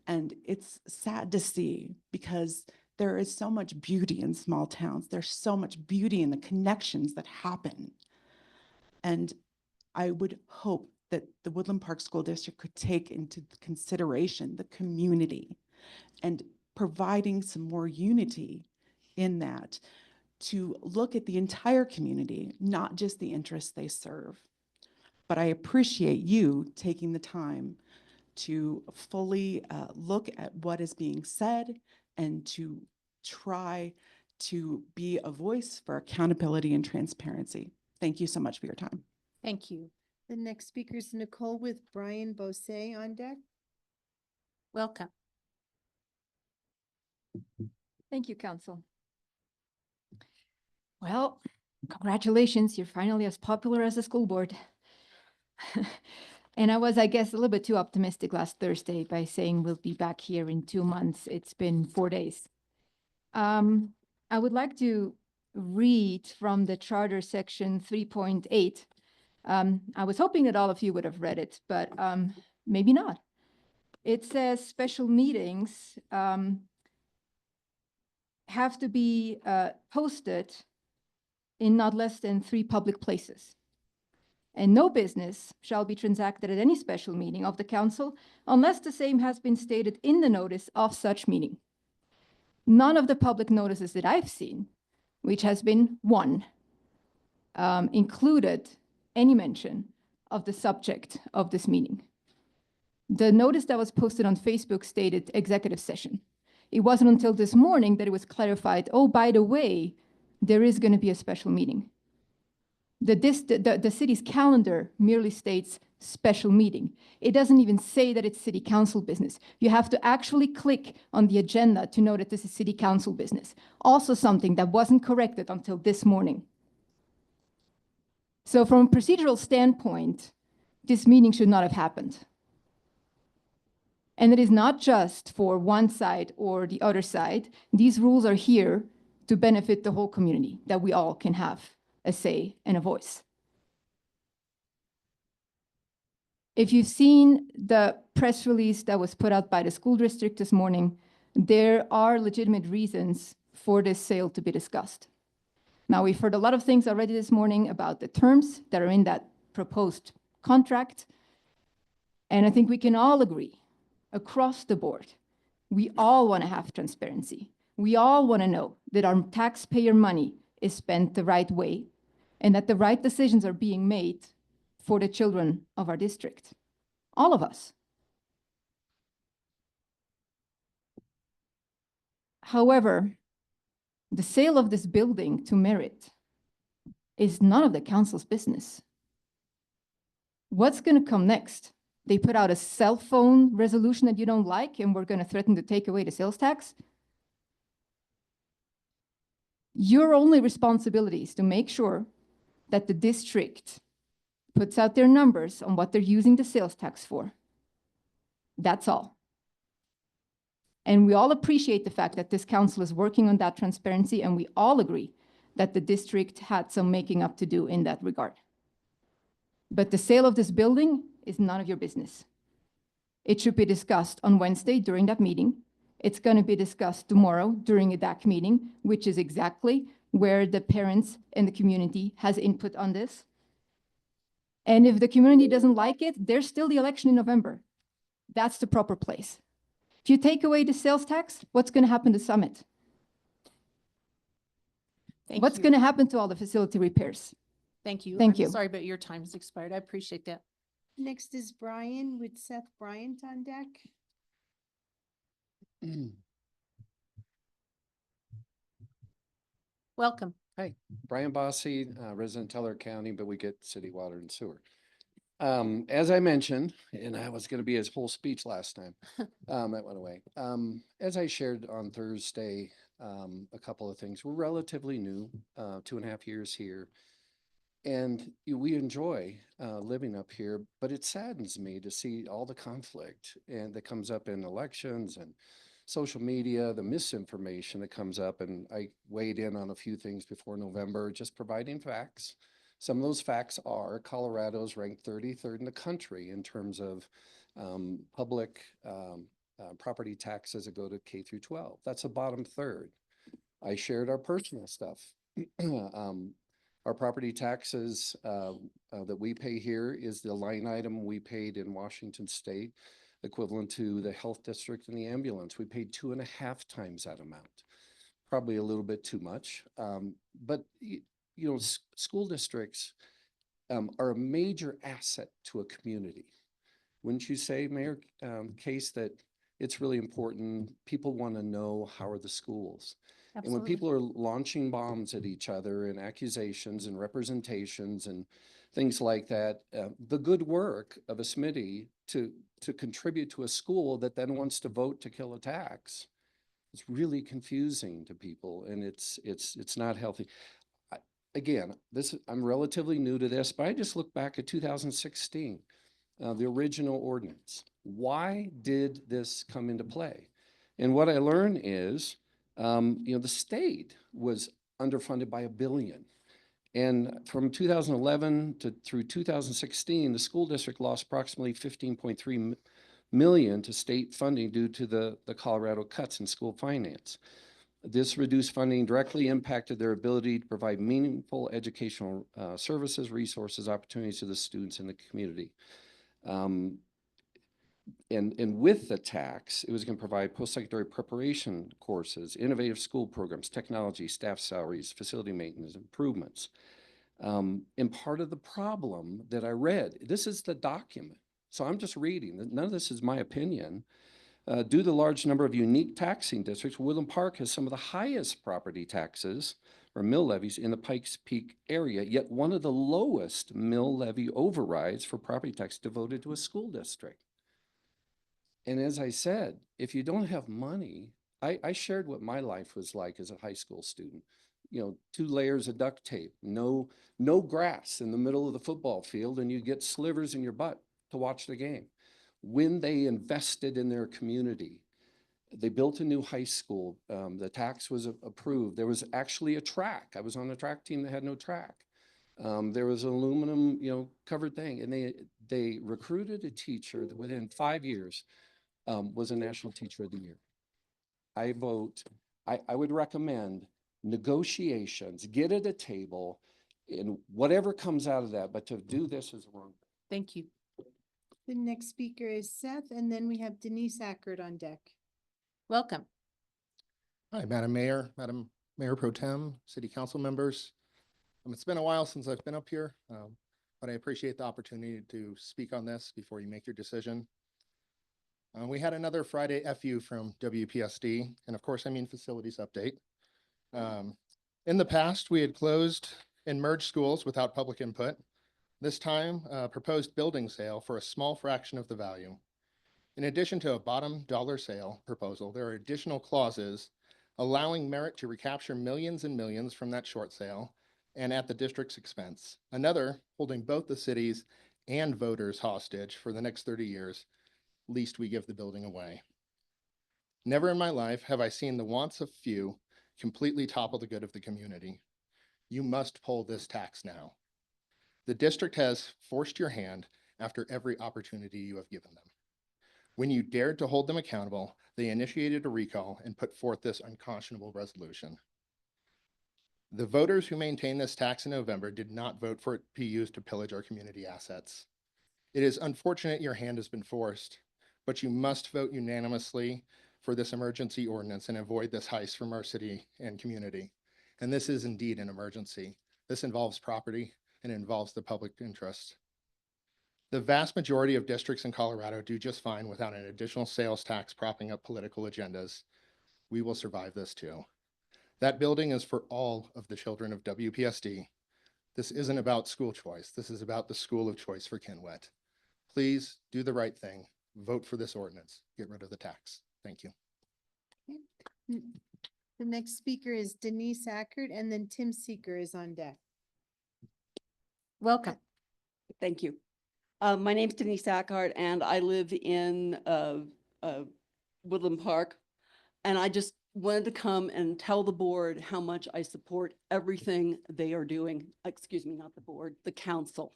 Speaker 12: And it's sad to see because there is so much beauty in small towns. There's so much beauty in the connections that happen. And I would hope that the Woodland Park School District could take into consideration the community and providing some more unity in that, to look at the entire community, not just the interests they serve. But I appreciate you taking the time to fully look at what is being said and to try to be a voice for accountability and transparency. Thank you so much for your time.
Speaker 1: Thank you.
Speaker 2: The next speaker is Nicole with Brian Bose on deck.
Speaker 1: Welcome.
Speaker 13: Thank you, Council. Well, congratulations, you're finally as popular as the school board. And I was, I guess, a little bit too optimistic last Thursday by saying we'll be back here in 2 months. It's been 4 days. I would like to read from the charter section 3.8. I was hoping that all of you would have read it, but maybe not. It says special meetings have to be posted in not less than 3 public places. And no business shall be transacted at any special meeting of the council unless the same has been stated in the notice of such meeting. None of the public notices that I've seen, which has been 1, included any mention of the subject of this meeting. The notice that was posted on Facebook stated executive session. It wasn't until this morning that it was clarified, oh, by the way, there is going to be a special meeting. The city's calendar merely states special meeting. It doesn't even say that it's city council business. You have to actually click on the agenda to know that this is city council business. Also something that wasn't corrected until this morning. So from a procedural standpoint, this meeting should not have happened. And it is not just for one side or the other side. These rules are here to benefit the whole community, that we all can have a say and a voice. If you've seen the press release that was put out by the school district this morning, there are legitimate reasons for this sale to be discussed. Now, we've heard a lot of things already this morning about the terms that are in that proposed contract. And I think we can all agree across the board, we all want to have transparency. We all want to know that our taxpayer money is spent the right way and that the right decisions are being made for the children of our district. All of us. However, the sale of this building to Merit is none of the council's business. What's going to come next? They put out a cell phone resolution that you don't like, and we're going to threaten to take away the sales tax? Your only responsibility is to make sure that the district puts out their numbers on what they're using the sales tax for. That's all. And we all appreciate the fact that this council is working on that transparency, and we all agree that the district had some making up to do in that regard. But the sale of this building is none of your business. It should be discussed on Wednesday during that meeting. It's going to be discussed tomorrow during a DAC meeting, which is exactly where the parents and the community has input on this. And if the community doesn't like it, there's still the election in November. That's the proper place. If you take away the sales tax, what's going to happen to Summit? What's going to happen to all the facility repairs?
Speaker 1: Thank you.
Speaker 13: Thank
Speaker 1: I'm
Speaker 13: you.
Speaker 1: Sorry, but your time has expired. I appreciate that.
Speaker 2: Next is Brian with Seth Bryant on deck.
Speaker 1: Welcome.
Speaker 14: Hi, Brian Bossy, resident Teller County, but we get city water and sewer. As I mentioned, and I was gonna be his whole speech last time, that went away. As I shared on Thursday, a couple of things. We're relatively new, 2.5 years here. And we enjoy living up here, but it saddens me to see all the conflict and that comes up in elections and social media, the misinformation that comes up. And I weighed in on a few things before November, just providing facts. Some of those facts are Colorado's ranked 33rd in the country in terms of public property taxes that go to K through 12. That's the bottom third. I shared our personal stuff. Our property taxes that we pay here is the line item we paid in Washington State, equivalent to the health district and the ambulance. We paid 2.5 times that amount. Probably a little bit too much. But school districts are a major asset to a community. Wouldn't you say, Mayor Case, that it's really important? People want to know, how are the schools? And when people are launching bombs at each other and accusations and representations and things like that, the good work of a SMITty to contribute to a school that then wants to vote to kill a tax, it's really confusing to people, and it's not healthy. Again, I'm relatively new to this, but I just look back at 2016, the original ordinance. Why did this come into play? And what I learned is, the state was underfunded by $1 billion. And from 2011 through 2016, the school district lost approximately $15.3 million to state funding due to the Colorado cuts in school finance. This reduced funding directly impacted their ability to provide meaningful educational services, resources, opportunities to the students in the community. And with the tax, it was going to provide post-secondary preparation courses, innovative school programs, technology, staff salaries, facility maintenance, improvements. And part of the problem that I read, this is the document, so I'm just reading, none of this is my opinion. Due to the large number of unique taxing districts, Woodland Park has some of the highest property taxes or mill levies in the Pikes Peak area, yet one of the lowest mill levy overrides for property tax devoted to a school district. And as I said, if you don't have money, I shared what my life was like as a high school student. 2 layers of duct tape, no grass in the middle of the football field, and you get slivers in your butt to watch the game. When they invested in their community, they built a new high school. The tax was approved. There was actually a track. I was on a track team that had no track. There was an aluminum, covered thing, and they recruited a teacher that within 5 years was a National Teacher of the Year. I would recommend negotiations, get at a table, and whatever comes out of that, but to do this is wrong.
Speaker 1: Thank you.
Speaker 2: The next speaker is Seth, and then we have Denise Ackert on deck.
Speaker 1: Welcome.
Speaker 15: Hi, Madam Mayor, Madam Mayor Pro Tem, City Council members. It's been a while since I've been up here, but I appreciate the opportunity to speak on this before you make your decision. We had another Friday FU from WPSD, and of course I mean facilities update. In the past, we had closed and merged schools without public input. This time, proposed building sale for a small fraction of the value. In addition to a bottom dollar sale proposal, there are additional clauses allowing Merit to recapture millions and millions from that short sale and at the district's expense. Another holding both the cities and voters hostage for the next 30 years, lest we give the building away. Never in my life have I seen the wants of few completely topple the good of the community. You must pull this tax now. The district has forced your hand after every opportunity you have given them. When you dared to hold them accountable, they initiated a recall and put forth this unconscionable resolution. The voters who maintained this tax in November did not vote for it to be used to pillage our community assets. It is unfortunate your hand has been forced, but you must vote unanimously for this emergency ordinance and avoid this heist from our city and community. And this is indeed an emergency. This involves property and involves the public interest. The vast majority of districts in Colorado do just fine without an additional sales tax propping up political agendas. We will survive this too. That building is for all of the children of WPSD. This isn't about school choice. This is about the school of choice for Kenwet. Please do the right thing. Vote for this ordinance. Get rid of the tax. Thank you.
Speaker 2: The The next speaker is Denise Ackert, and then Tim Seeker is on deck.
Speaker 1: Welcome.
Speaker 16: Thank you. My name's Denise Ackard and I live in Woodland Park. And I just wanted to come and tell the board how much I support everything they are doing. Excuse me, not the board, the council.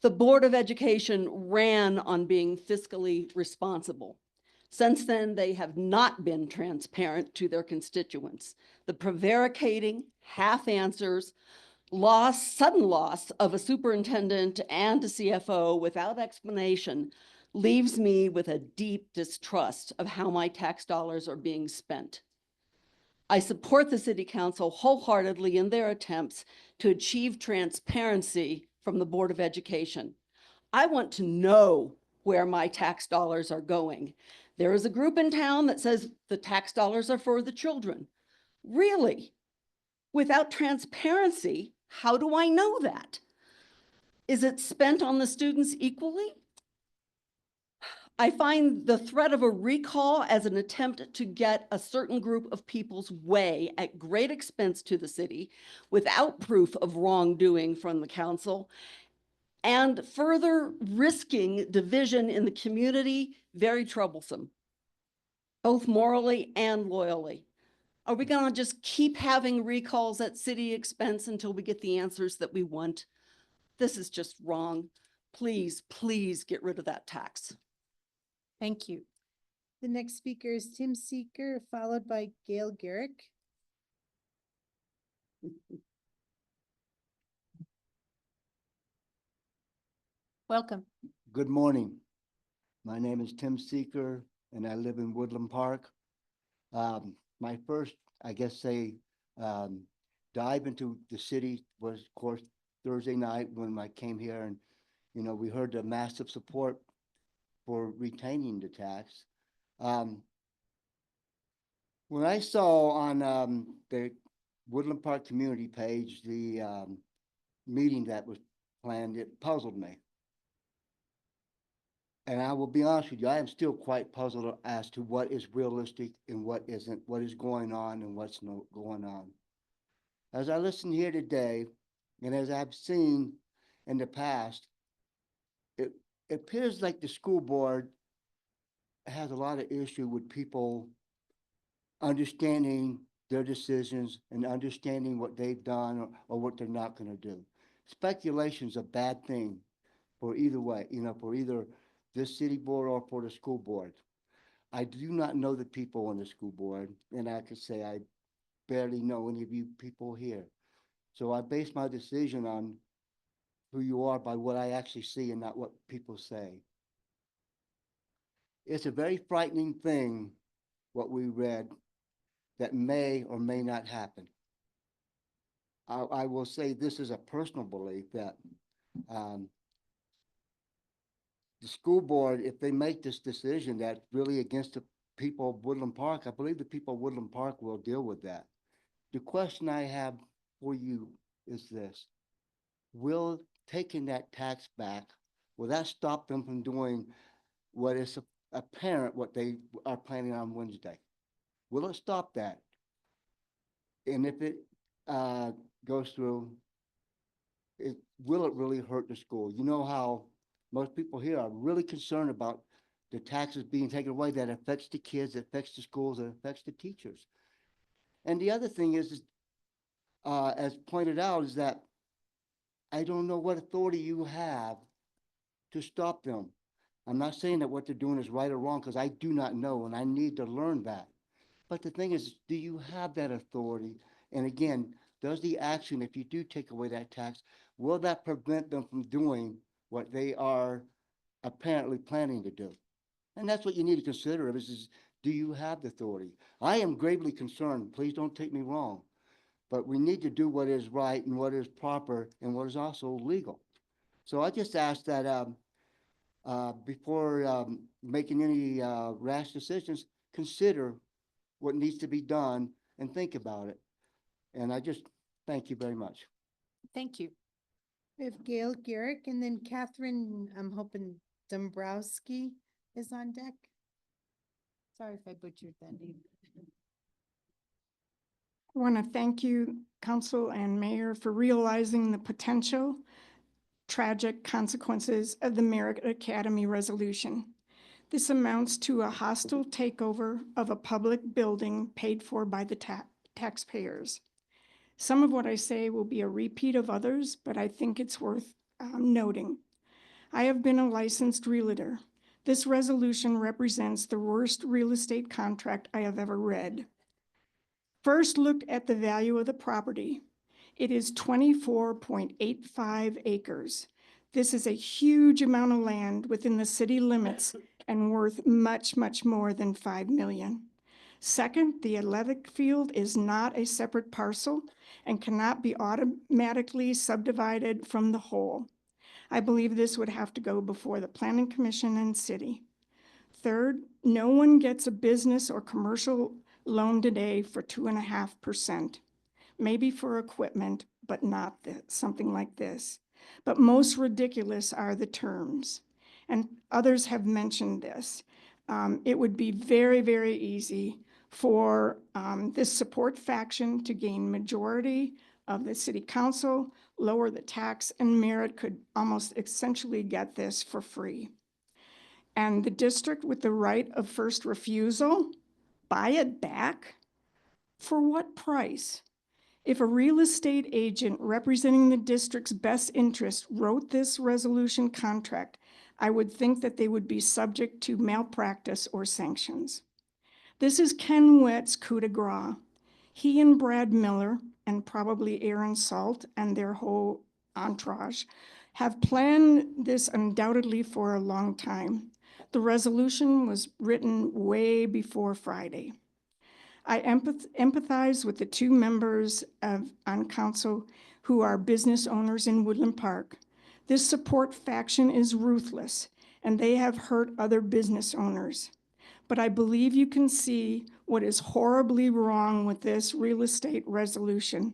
Speaker 16: The Board of Education ran on being fiscally responsible. Since then, they have not been transparent to their constituents. The prevaricating, half answers, sudden loss of a superintendent and a CFO without explanation leaves me with a deep distrust of how my tax dollars are being spent. I support the City Council wholeheartedly in their attempts to achieve transparency from the Board of Education. I want to know where my tax dollars are going. There is a group in town that says the tax dollars are for the children. Really? Without transparency, how do I know that? Is it spent on the students equally? I find the threat of a recall as an attempt to get a certain group of people's way at great expense to the city without proof of wrongdoing from the council and further risking division in the community very troublesome, both morally and loyally. Are we going to just keep having recalls at city expense until we get the answers that we want? This is just wrong. Please, please get rid of that tax.
Speaker 1: Thank you.
Speaker 2: The next speaker is Tim Seeker, followed by Gail Garrick.
Speaker 1: Welcome.
Speaker 17: Good morning. My name is Tim Seeker and I live in Woodland Park. My first, I guess, dive into the city was, of course, Thursday night when I came here and, we heard the massive support for retaining the tax. When I saw on the Woodland Park community page, the meeting that was planned, it puzzled me. And I will be honest with you, I am still quite puzzled as to what is realistic and what isn't, what is going on and what's not going on. As I listen here today, and as I've seen in the past, it appears like the school board has a lot of issue with people understanding their decisions and understanding what they've done or what they're not going to do. Speculation is a bad thing for either way, for either this city board or for the school board. I do not know the people on the school board, and I could say I barely know any of you people here. So I base my decision on who you are by what I actually see and not what people say. It's a very frightening thing, what we read, that may or may not happen. I will say this is a personal belief that the school board, if they make this decision that's really against the people of Woodland Park, I believe the people of Woodland Park will deal with that. The question I have for you is this: will taking that tax back, will that stop them from doing what is apparent what they are planning on Wednesday? Will it stop that? And if it goes through, will it really hurt the school? You know how most people here are really concerned about the taxes being taken away. That affects the kids, it affects the schools, it affects the teachers. And the other thing is as pointed out, is that I don't know what authority you have to stop them. I'm not saying that what they're doing is right or wrong, because I do not know, and I need to learn that. But the thing is, do you have that authority? And again, does the action, if you do take away that tax, will that prevent them from doing what they are apparently planning to do? And that's what you need to consider is do you have the authority? I am gravely concerned, please don't take me wrong, but we need to do what is right and what is proper and what is also legal. So I just ask that before making any rash decisions, consider what needs to be done and think about it. And I just thank you very much.
Speaker 1: Thank you.
Speaker 2: We have Gail Garrick, and then Catherine, I'm hoping Dombrowski is on deck. Sorry if I butchered that name.
Speaker 5: I want to thank you, council and mayor, for realizing the potential tragic consequences of the Merit Academy resolution. This amounts to a hostile takeover of a public building paid for by the taxpayers. Some of what I say will be a repeat of others, but I think it's worth noting. I have been a licensed realtor. This resolution represents the worst real estate contract I have ever read. First, look at the value of the property. It is 24.85 acres. This is a huge amount of land within the city limits and worth much, much more than 5 million. Second, the athletic field is not a separate parcel and cannot be automatically subdivided from the whole. I believe this would have to go before the Planning Commission and city. Third, no one gets a business or commercial loan today for 2.5%, maybe for equipment, but not something like this. But most ridiculous are the terms, and others have mentioned this. It would be very, very easy for this support faction to gain majority of the city council, lower the tax, and Merit could almost essentially get this for free. And the district with the right of first refusal, buy it back? For what price? If a real estate agent representing the district's best interest wrote this resolution contract, I would think that they would be subject to malpractice or sanctions. This is Ken Witt's coup de grace. He and Brad Miller, and probably Aaron Salt and their whole entourage, have planned this undoubtedly for a long time. The resolution was written way before Friday. I empathize with the two members on council who are business owners in Woodland Park. This support faction is ruthless, and they have hurt other business owners. But I believe you can see what is horribly wrong with this real estate resolution.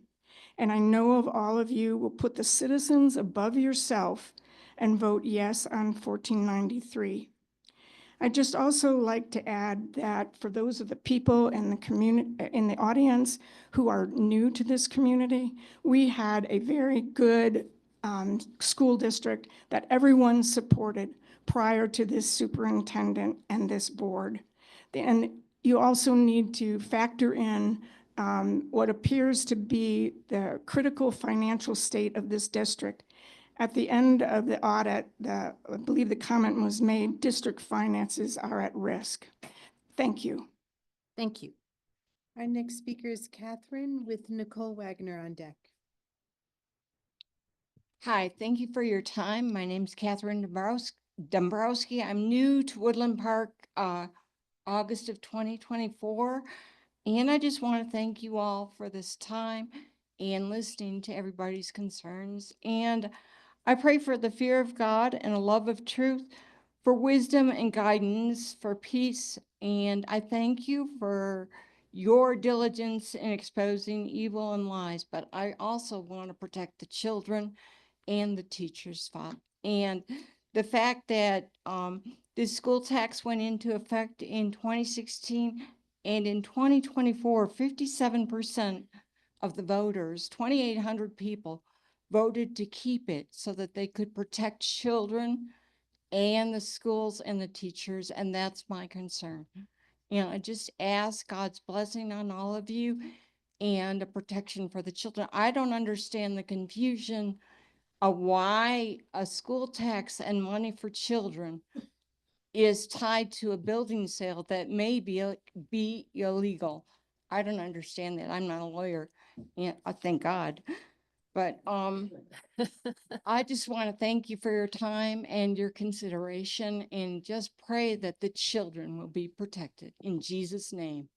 Speaker 5: And I know of all of you will put the citizens above yourself and vote yes on 1493. I'd just also like to add that for those of the people in the community, in the audience who are new to this community, we had a very good school district that everyone supported prior to this superintendent and this board. And you also need to factor in what appears to be the critical financial state of this district. At the end of the audit, I believe the comment was made, district finances are at risk. Thank you.
Speaker 1: Thank you.
Speaker 2: Our next speaker is Catherine with Nicole Wagner on deck.
Speaker 18: Hi, thank you for your time. My name's Catherine Dombrowski. I'm new to Woodland Park, August of 2024. And I just want to thank you all for this time and listening to everybody's concerns. And I pray for the fear of God and a love of truth, for wisdom and guidance, for peace. And I thank you for your diligence in exposing evil and lies. But I also want to protect the children and the teachers, Father. And the fact that this school tax went into effect in 2016, and in 2024, 57% of the voters, 2,800 people, voted to keep it so that they could protect children and the schools and the teachers, and that's my concern. And I just ask God's blessing on all of you and a protection for the children. I don't understand the confusion of why a school tax and money for children is tied to a building sale that may be illegal. I don't understand that. I'm not a lawyer, and I thank God. But I just want to thank you for your time and your consideration, and just pray that the children will be protected in Jesus' name.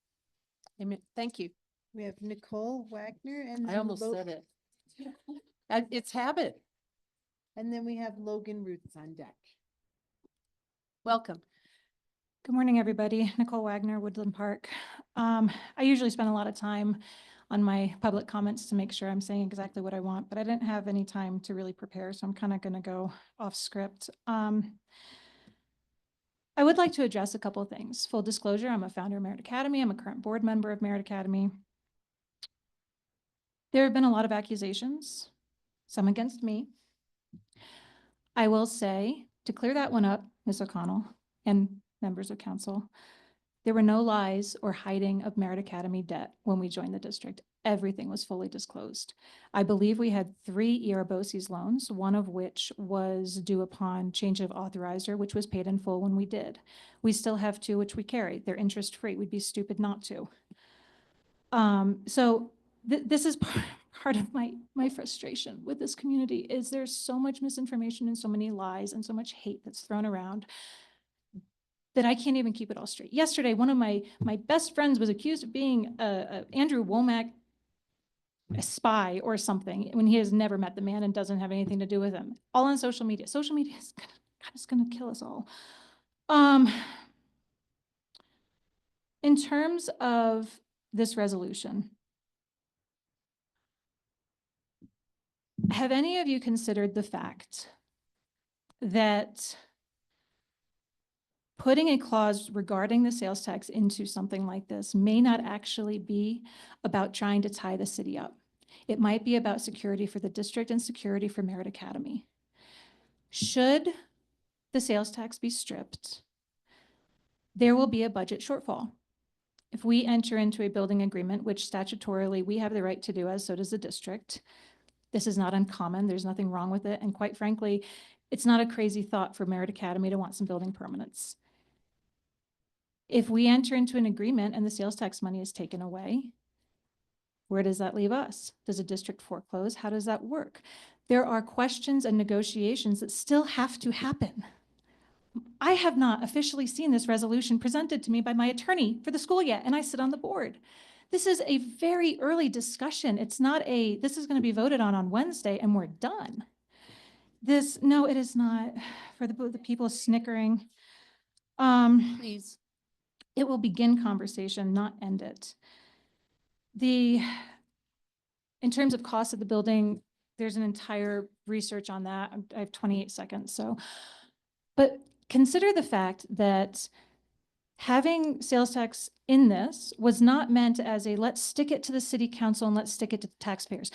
Speaker 1: Amen. Thank you.
Speaker 2: We have Nicole Wagner and
Speaker 1: I almost said it. It's habit.
Speaker 2: And then we have Logan Roots on deck.
Speaker 1: Welcome.
Speaker 19: Good morning, everybody. Nicole Wagner, Woodland Park. I usually spend a lot of time on my public comments to make sure I'm saying exactly what I want, but I didn't have any time to really prepare, so I'm kind of going to go off script. I would like to address a couple of things. Full disclosure, I'm a founder of Merit Academy. I'm a current board member of Merit Academy. There have been a lot of accusations, some against me. I will say, to clear that one up, Ms. O'Connell and members of council, there were no lies or hiding of Merit Academy debt when we joined the district. Everything was fully disclosed. I believe we had 3 Erebosi's loans, one of which was due upon change of authorizer, which was paid in full when we did. We still have 2 which we carry. They're interest-free. We'd be stupid not to. So this is part of my frustration with this community is there's so much misinformation and so many lies and so much hate that's thrown around that I can't even keep it all straight. Yesterday, one of my best friends was accused of being a Andrew Womack a spy or something when he has never met the man and doesn't have anything to do with him. All on social media. Social media is gonna kill us all. In terms of this resolution, have any of you considered the fact that putting a clause regarding the sales tax into something like this may not actually be about trying to tie the city up? It might be about security for the district and security for Merit Academy. Should the sales tax be stripped, there will be a budget shortfall. If we enter into a building agreement, which statutorily we have the right to do, as so does the district, this is not uncommon. There's nothing wrong with it. And quite frankly, it's not a crazy thought for Merit Academy to want some building permanents. If we enter into an agreement and the sales tax money is taken away, where does that leave us? Does a district foreclose? How does that work? There are questions and negotiations that still have to happen. I have not officially seen this resolution presented to me by my attorney for the school yet, and I sit on the board. This is a very early discussion. It's not this is going to be voted on Wednesday and we're done. No, it is not. For the people snickering. Please. It will begin conversation, not end it. In terms of cost of the building, there's an entire research on that. I have 28 seconds, but consider the fact that having sales tax in this was not meant as let's stick it to the city council and let's stick it to the taxpayers.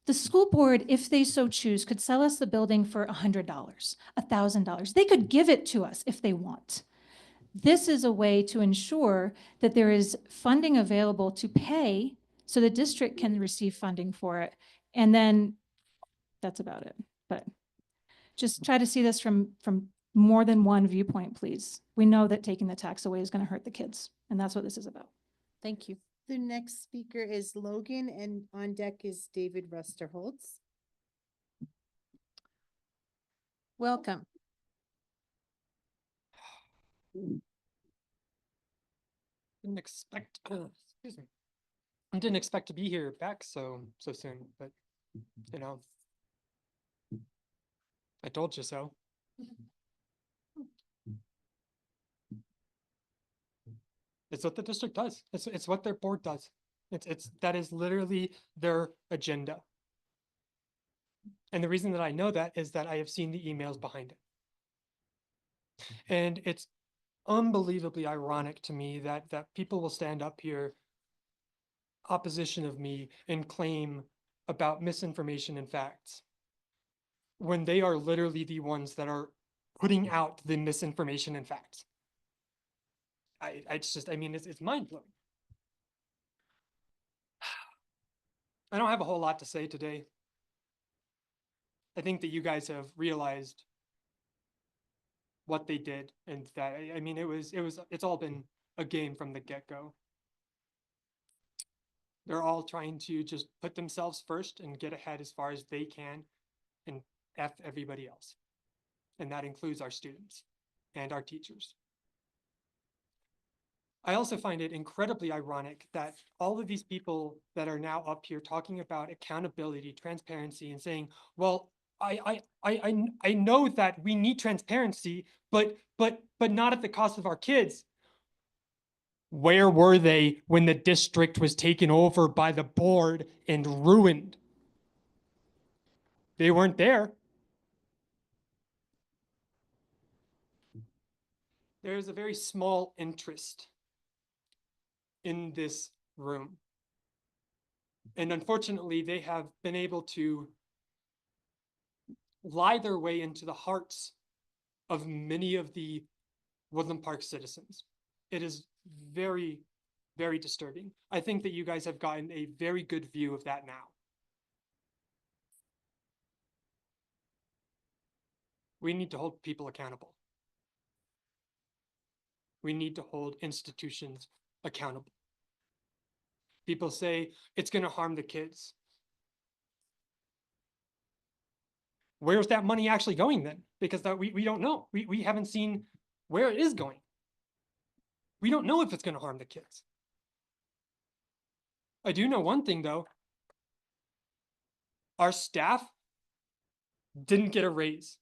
Speaker 19: The school board, if they so choose, could sell us the building for $100, $1,000. They could give it to us if they want. This is a way to ensure that there is funding available to pay so the district can receive funding for it. And then that's about it. But just try to see this from more than one viewpoint, please. We know that taking the tax away is going to hurt the kids, and that's what this is about. Thank you.
Speaker 2: The next speaker is Logan, and on deck is David Rusterholz.
Speaker 1: Welcome.
Speaker 20: Didn't expect, excuse me. I didn't expect to be here back so soon, but you know, I told you so. It's what the district does. It's what their board does. That is literally their agenda. And the reason that I know that is that I have seen the emails behind it. And it's unbelievably ironic to me that people will stand up here opposition of me and claim about misinformation and facts when they are literally the ones that are putting out the misinformation and facts. It's mind-blowing. I don't have a whole lot to say today. I think that you guys have realized what they did, and that it's all been a game from the get-go. They're all trying to just put themselves first and get ahead as far as they can and F everybody else. And that includes our students and our teachers. I also find it incredibly ironic that all of these people that are now up here talking about accountability, transparency, and saying, well, I know that we need transparency, but not at the cost of our kids. Where were they when the district was taken over by the board and ruined? They weren't there. There is a very small interest in this room And unfortunately, they have been able to lie their way into the hearts of many of the Woodland Park citizens. It is very, very disturbing. I think that you guys have gotten a very good view of that now. We need to hold people accountable. We need to hold institutions accountable. People say it's going to harm the kids. Where's that money actually going then? Because we don't know. We haven't seen where it is going. We don't know if it's going to harm the kids. I do know one thing though. Our staff didn't get a raise.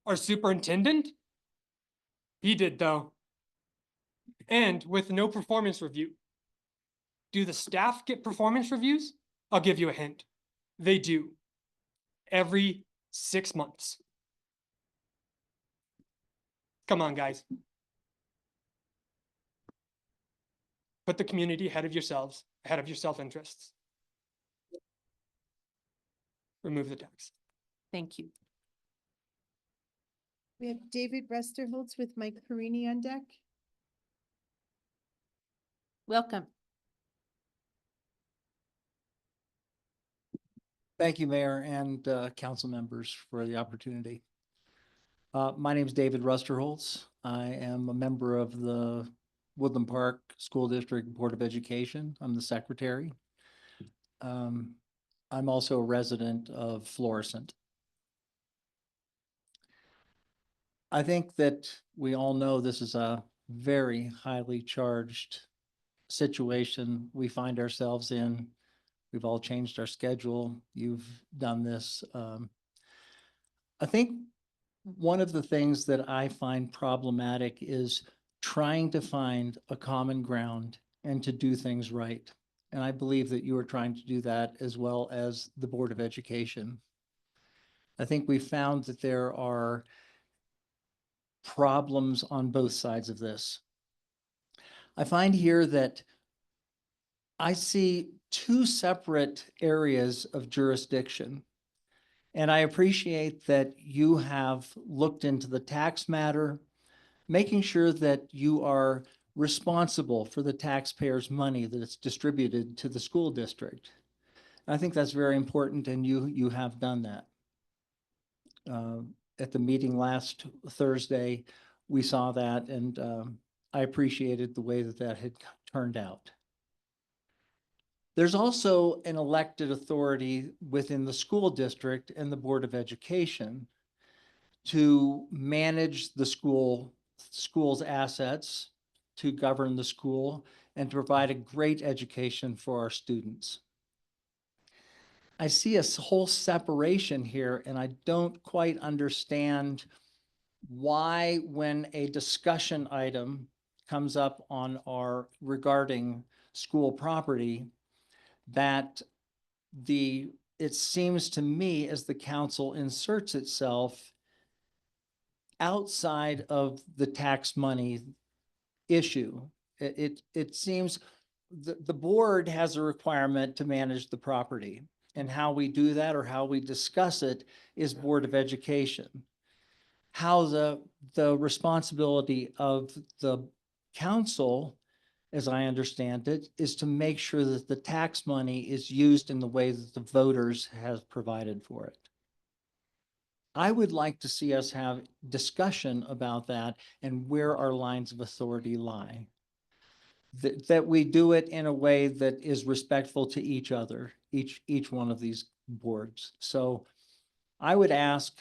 Speaker 20: Our superintendent, he did though. And with no performance review. Do the staff get performance reviews? I'll give you a hint. They do. Every 6 months. Come on, guys. Put the community ahead of yourselves, ahead of your self-interests. Remove the tax.
Speaker 1: Thank you.
Speaker 2: We have David Resterholz with Mike Perini on deck.
Speaker 1: Welcome.
Speaker 21: Thank you, Mayor and council members for the opportunity. My name is David Rusterholz. I am a member of the Woodland Park School District Board of Education. I'm the secretary. I'm also a resident of Florissant. I think that we all know this is a very highly charged situation we find ourselves in. We've all changed our schedule. You've done this. I think one of the things that I find problematic is trying to find a common ground and to do things right. And I believe that you are trying to do that as well as the Board of Education. I think we found that there are problems on both sides of this. I find here that I see two separate areas of jurisdiction. And I appreciate that you have looked into the tax matter, making sure that you are responsible for the taxpayers' money that is distributed to the school district. I think that's very important, and you have done that. At the meeting last Thursday, we saw that, and I appreciated the way that that had turned out. There's also an elected authority within the school district and the Board of Education to manage the school's assets, to govern the school, and to provide a great education for our students. I see a whole separation here, and I don't quite understand why when a discussion item comes up on our regarding school property, that it seems to me as the council inserts itself outside of the tax money issue. It seems the board has a requirement to manage the property, and how we do that or how we discuss it is Board of Education. How the responsibility of the council, as I understand it, is to make sure that the tax money is used in the way that the voters have provided for it. I would like to see us have discussion about that and where our lines of authority lie. That we do it in a way that is respectful to each other, each one of these boards. So I would ask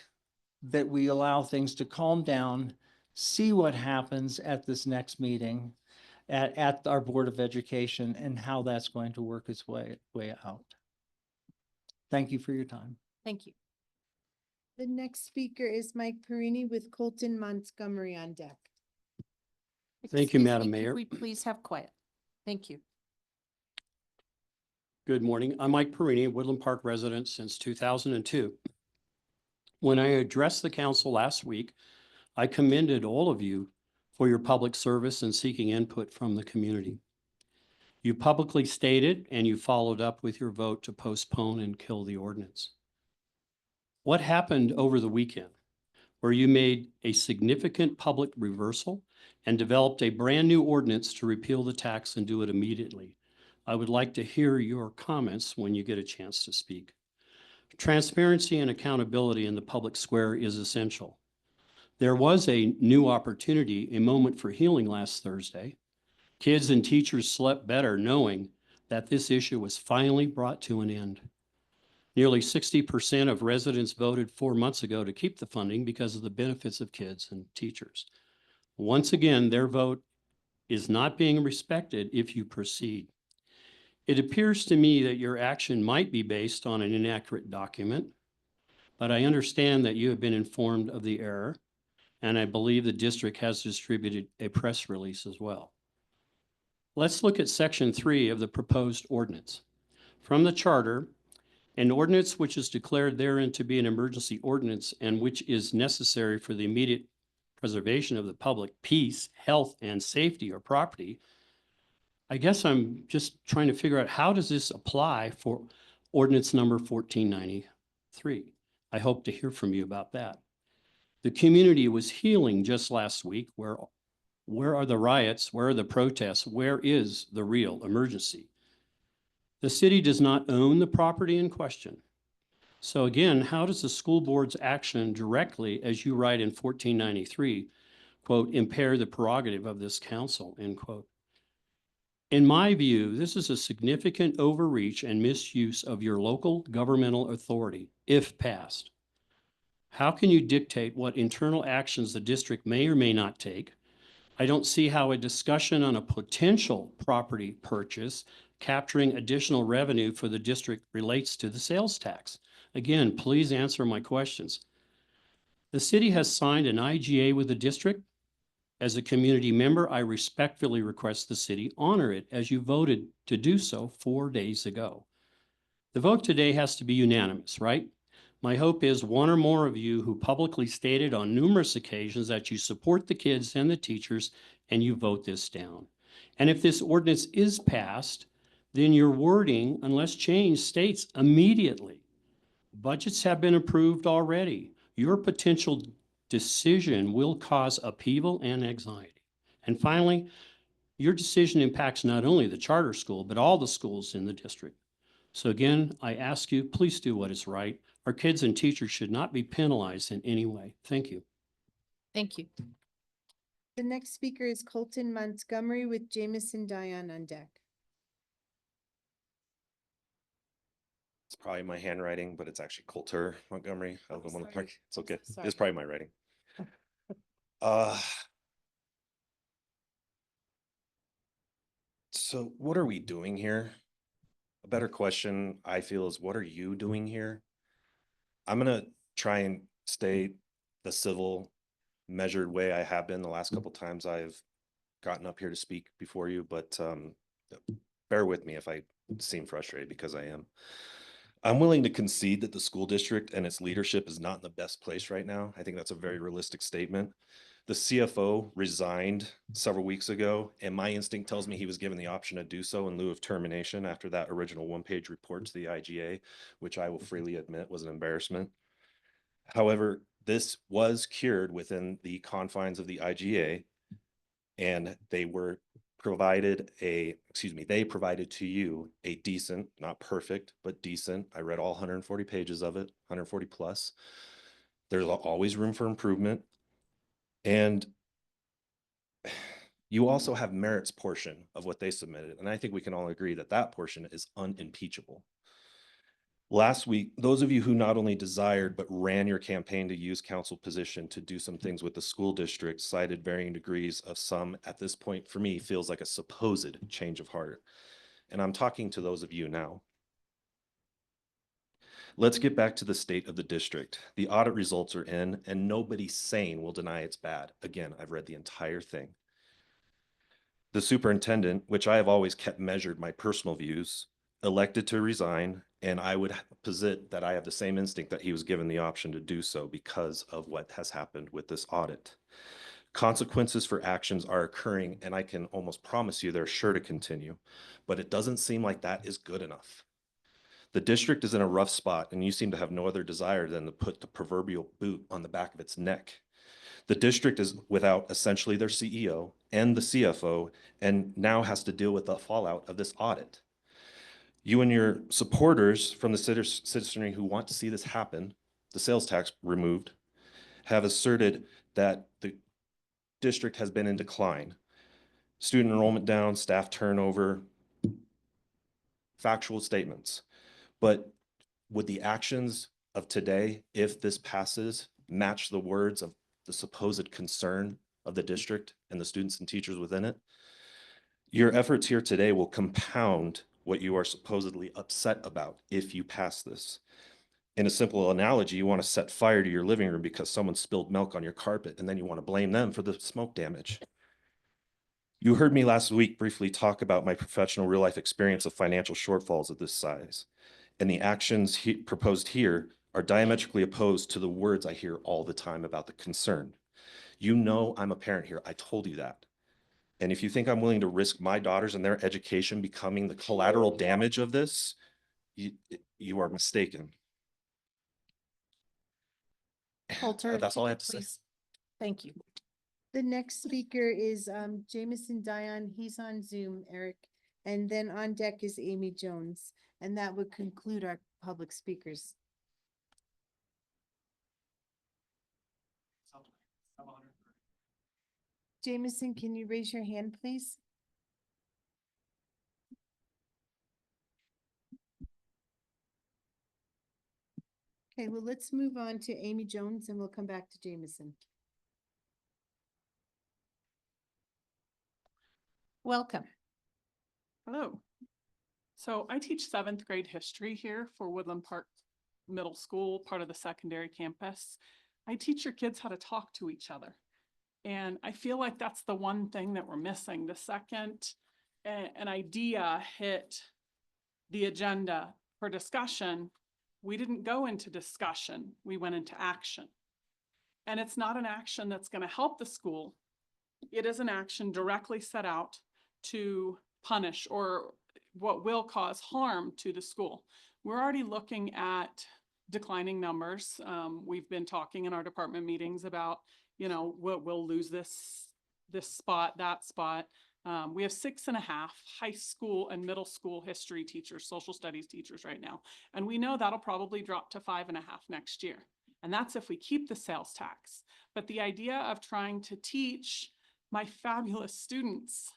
Speaker 21: that we allow things to calm down, see what happens at this next meeting at our Board of Education and how that's going to work its way out. Thank you for your time.
Speaker 1: Thank you.
Speaker 2: The next speaker is Mike Perini with Colton Montgomery on deck.
Speaker 22: Thank you,
Speaker 1: Excuse
Speaker 22: Madam
Speaker 1: me, could
Speaker 22: Mayor.
Speaker 1: we please have quiet? Thank you.
Speaker 22: Good morning. I'm Mike Perini, Woodland Park resident since 2002. When I addressed the council last week, I commended all of you for your public service and seeking input from the community. You publicly stated and you followed up with your vote to postpone and kill the ordinance. What happened over the weekend where you made a significant public reversal and developed a brand new ordinance to repeal the tax and do it immediately? I would like to hear your comments when you get a chance to speak. Transparency and accountability in the public square is essential. There was a new opportunity, a moment for healing last Thursday. Kids and teachers slept better knowing that this issue was finally brought to an end. Nearly 60% of residents voted 4 months ago to keep the funding because of the benefits of kids and teachers. Once again, their vote is not being respected if you proceed. It appears to me that your action might be based on an inaccurate document, but I understand that you have been informed of the error, and I believe the district has distributed a press release as well. Let's look at Section 3 of the proposed ordinance. From the charter, an ordinance which is declared therein to be an emergency ordinance and which is necessary for the immediate preservation of the public peace, health, and safety or property. I guess I'm just trying to figure out, how does this apply for ordinance number 1493? I hope to hear from you about that. The community was healing just last week. Where are the riots? Where are the protests? Where is the real emergency? The city does not own the property in question. So again, how does the school board's action directly, as you write in 1493, quote, impair the prerogative of this council, end quote? In my view, this is a significant overreach and misuse of your local governmental authority, if passed. How can you dictate what internal actions the district may or may not take? I don't see how a discussion on a potential property purchase capturing additional revenue for the district relates to the sales tax. Again, please answer my questions. The city has signed an IGA with the district. As a community member, I respectfully request the city honor it as you voted to do so 4 days ago. The vote today has to be unanimous, right? My hope is one or more of you who publicly stated on numerous occasions that you support the kids and the teachers and you vote this down. And if this ordinance is passed, then your wording, unless changed, states immediately. Budgets have been approved already. Your potential decision will cause upheaval and anxiety. And finally, your decision impacts not only the charter school, but all the schools in the district. So again, I ask you, please do what is right. Our kids and teachers should not be penalized in any way. Thank you.
Speaker 1: Thank you.
Speaker 2: The next speaker is Colton Montgomery with Jamison Dion on deck.
Speaker 3: It's probably my handwriting, but it's actually Coulter Montgomery. I live in Woodland Park. It's okay.
Speaker 2: Sorry.
Speaker 3: It's probably my writing. So what are we doing here? A better question I feel is, what are you doing here? I'm gonna try and stay the civil, measured way I have been the last couple times I've gotten up here to speak before you, but bear with me if I seem frustrated, because I am. I'm willing to concede that the school district and its leadership is not in the best place right now. I think that's a very realistic statement. The CFO resigned several weeks ago, and my instinct tells me he was given the option to do so in lieu of termination after that original one-page report to the IGA, which I will freely admit was an embarrassment. However, this was cured within the confines of the IGA, and they provided to you a decent, not perfect, but decent. I read all 140 pages of it, 140 plus. There's always room for improvement. And you also have merits portion of what they submitted. And I think we can all agree that that portion is unimpeachable. Last week, those of you who not only desired, but ran your campaign to use council position to do some things with the school district cited varying degrees of some, at this point, for me, feels like a supposed change of heart. And I'm talking to those of you now. Let's get back to the state of the district. The audit results are in, and nobody sane will deny it's bad. Again, I've read the entire thing. The superintendent, which I have always kept measured my personal views, elected to resign, and I would posit that I have the same instinct that he was given the option to do so because of what has happened with this audit. Consequences for actions are occurring, and I can almost promise you they're sure to continue, but it doesn't seem like that is good enough. The district is in a rough spot, and you seem to have no other desire than to put the proverbial boot on the back of its neck. The district is without essentially their CEO and the CFO, and now has to deal with the fallout of this audit. You and your supporters from the citizenry who want to see this happen, the sales tax removed, have asserted that the district has been in decline. Student enrollment down, staff turnover, factual statements. But would the actions of today, if this passes, match the words of the supposed concern of the district and the students and teachers within it? Your efforts here today will compound what you are supposedly upset about if you pass this. In a simple analogy, you want to set fire to your living room because someone spilled milk on your carpet, and then you want to blame them for the smoke damage. You heard me last week briefly talk about my professional real-life experience of financial shortfalls of this size, and the actions proposed here are diametrically opposed to the words I hear all the time about the concern. You know I'm a parent here. I told you that. And if you think I'm willing to risk my daughters and their education becoming the collateral damage of this, you are mistaken.
Speaker 1: Coulter,
Speaker 3: That's all I have to say.
Speaker 1: please. Thank you.
Speaker 2: The next speaker is Jameson Dion. He's on Zoom, Eric. And then on deck is Amy Jones. And that would conclude our public speakers. Jameson, can you raise your hand, please? Okay, well, let's move on to Amy Jones and we'll come back to Jameson.
Speaker 1: Welcome.
Speaker 4: Hello. So I teach 7th grade history here for Woodland Park Middle School, part of the secondary campus. I teach your kids how to talk to each other. And I feel like that's the one thing that we're missing. The second an idea hit the agenda for discussion, we didn't go into discussion, we went into action. And it's not an action that's going to help the school. It is an action directly set out to punish or what will cause harm to the school. We're already looking at declining numbers. We've been talking in our department meetings about, you know, we'll lose this spot, that spot. We have 6.5 high school and middle school history teachers, social studies teachers right now. And we know that'll probably drop to 5.5 next year. And that's if we keep the sales tax. But the idea of trying to teach my fabulous students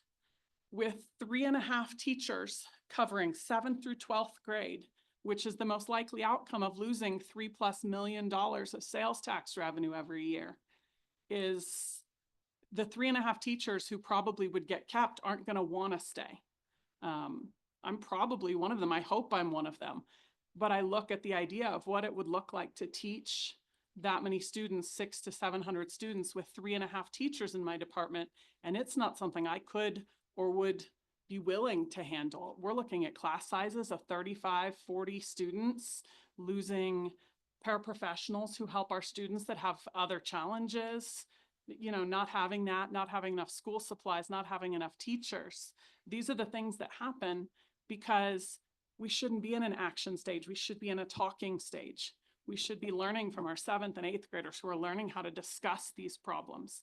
Speaker 4: with 3.5 teachers covering 7th through 12th grade, which is the most likely outcome of losing $3+ million of sales tax revenue every year, is the 3.5 teachers who probably would get kept aren't going to want to stay. I'm probably one of them. I hope I'm one of them. But I look at the idea of what it would look like to teach that many students, 600 to 700 students with 3.5 teachers in my department. And it's not something I could or would be willing to handle. We're looking at class sizes of 35, 40 students, losing paraprofessionals who help our students that have other challenges, you know, not having that, not having enough school supplies, not having enough teachers. These are the things that happen because we shouldn't be in an action stage. We should be in a talking stage. We should be learning from our 7th and 8th graders who are learning how to discuss these problems.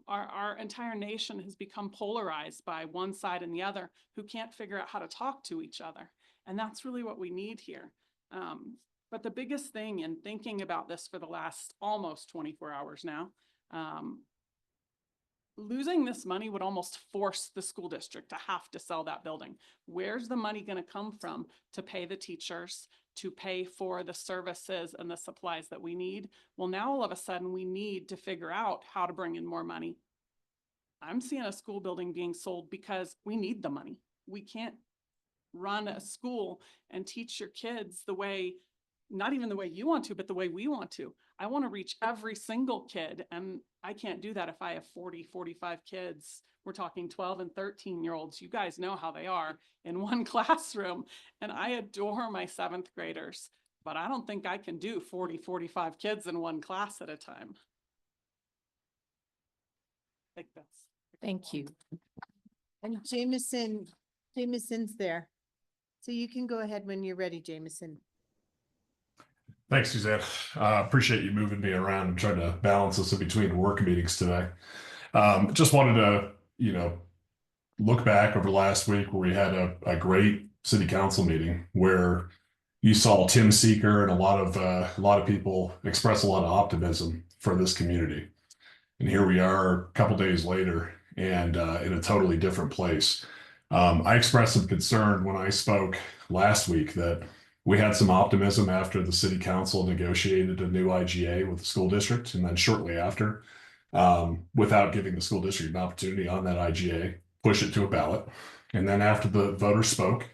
Speaker 4: Our entire nation has become polarized by one side and the other who can't figure out how to talk to each other. And that's really what we need here. But the biggest thing in thinking about this for the last almost 24 hours now, losing this money would almost force the school district to have to sell that building. Where's the money going to come from to pay the teachers, to pay for the services and the supplies that we need? Well, now all of a sudden we need to figure out how to bring in more money. I'm seeing a school building being sold because we need the money. We can't run a school and teach your kids the way, not even the way you want to, but the way we want to. I want to reach every single kid, and I can't do that if I have 40, 45 kids. We're talking 12 and 13-year-olds. You guys know how they are in one classroom, and I adore my 7th graders, but I don't think I can do 40, 45 kids in one class at a time. Like that's.
Speaker 1: Thank you.
Speaker 2: And Jameson's there. So you can go ahead when you're ready, Jameson.
Speaker 6: Thanks, Suzanne. Appreciate you moving me around and trying to balance us in between work meetings today. Just wanted to, look back over last week where we had a great city council meeting where you saw Tim Seeker and a lot of people express a lot of optimism for this community. And here we are a couple days later and in a totally different place. I expressed some concern when I spoke last week that we had some optimism after the city council negotiated a new IGA with the school district, and then shortly after, without giving the school district an opportunity on that IGA, push it to a ballot. And then after the voters spoke,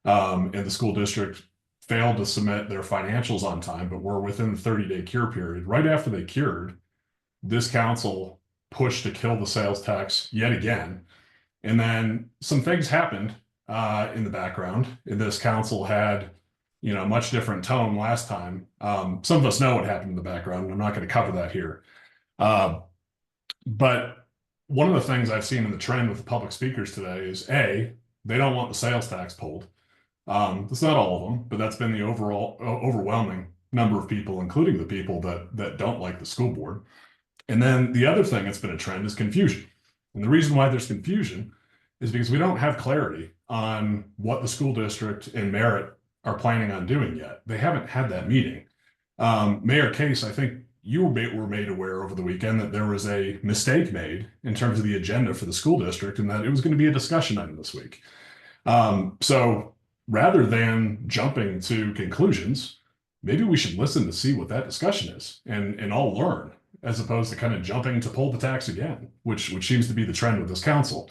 Speaker 6: and the school district failed to submit their financials on time, but were within the 30-day cure period, right after they cured, this council pushed to kill the sales tax yet again. And then some things happened in the background. And this council had, much different tone last time. Some of us know what happened in the background. I'm not going to cover that here. But one of the things I've seen in the trend with the public speakers today is they don't want the sales tax pulled. It's not all of them, but that's been the overall overwhelming number of people, including the people that don't like the school board. And then the other thing that's been a trend is confusion. And the reason why there's confusion is because we don't have clarity on what the school district and Merit are planning on doing yet. They haven't had that meeting. Mayor Case, I think you were made aware over the weekend that there was a mistake made in terms of the agenda for the school district and that it was going to be a discussion item this week. So rather than jumping to conclusions, maybe we should listen to see what that discussion is and all learn, as opposed to kind of jumping to pull the tax again, which seems to be the trend with this council.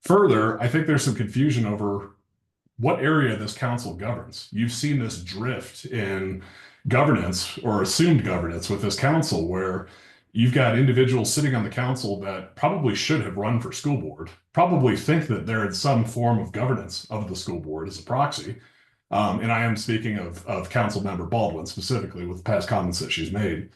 Speaker 6: Further, I think there's some confusion over what area this council governs. You've seen this drift in governance or assumed governance with this council where you've got individuals sitting on the council that probably should have run for school board, probably think that they're in some form of governance of the school board as a proxy. And I am speaking of Council Member Baldwin specifically with the past comments that she's made.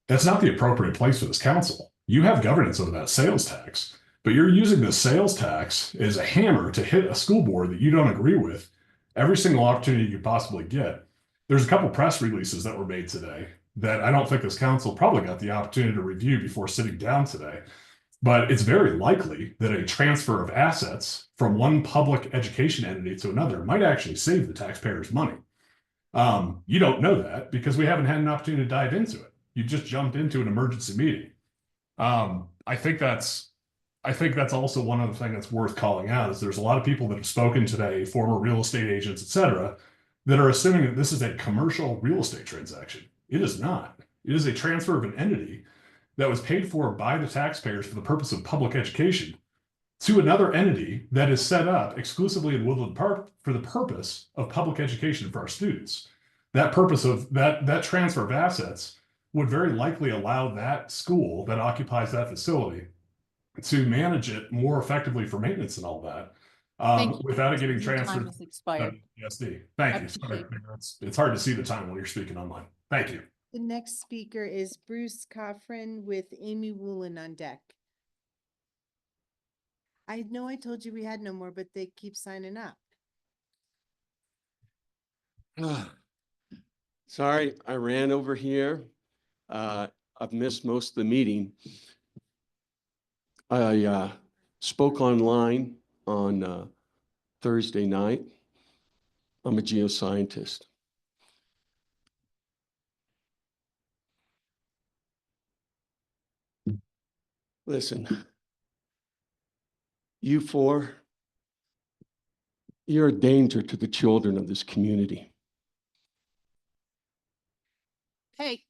Speaker 6: That's not the appropriate place for this council. You have governance over that sales tax, but you're using the sales tax as a hammer to hit a school board that you don't agree with every single opportunity you could possibly get. There's a couple press releases that were made today that I don't think this council probably got the opportunity to review before sitting down today. But it's very likely that a transfer of assets from one public education entity to another might actually save the taxpayers money. You don't know that because we haven't had an opportunity to dive into it. You just jumped into an emergency meeting. I think that's also one other thing that's worth calling out is there's a lot of people that have spoken today, former real estate agents, et cetera, that are assuming that this is a commercial real estate transaction. It is not. It is a transfer of an entity that was paid for by the taxpayers for the purpose of public education to another entity that is set up exclusively in Woodland Park for the purpose of public education for our students. That purpose of that transfer of assets would very likely allow that school that occupies that facility to manage it more effectively for maintenance and all that. Without it getting
Speaker 1: Your time
Speaker 6: transferred.
Speaker 1: has expired.
Speaker 6: PSD. Thank you. Sorry, it's hard to see the time when you're speaking online. Thank you.
Speaker 2: The next speaker is Bruce Coffrin with Amy Woolen on deck. I know I told you we had no more, but they keep signing up.
Speaker 7: Sorry, I ran over here. I've missed most of the meeting. I spoke online on Thursday night. I'm a geoscientist. Listen, you four, you're a danger to the children of this community.
Speaker 1: Hey,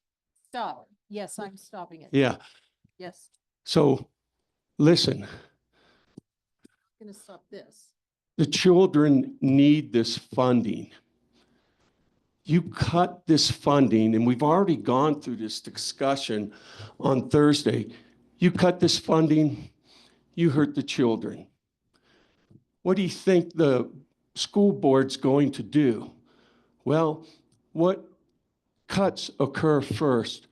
Speaker 1: stop. Yes, I'm stopping it.
Speaker 7: Yeah.
Speaker 1: Yes,
Speaker 7: So listen,
Speaker 1: I'm gonna stop this.
Speaker 7: the children need this funding. You cut this funding, and we've already gone through this discussion on Thursday. You cut this funding, you hurt the children. What do you think the school board's going to do? Well, what cuts occur first?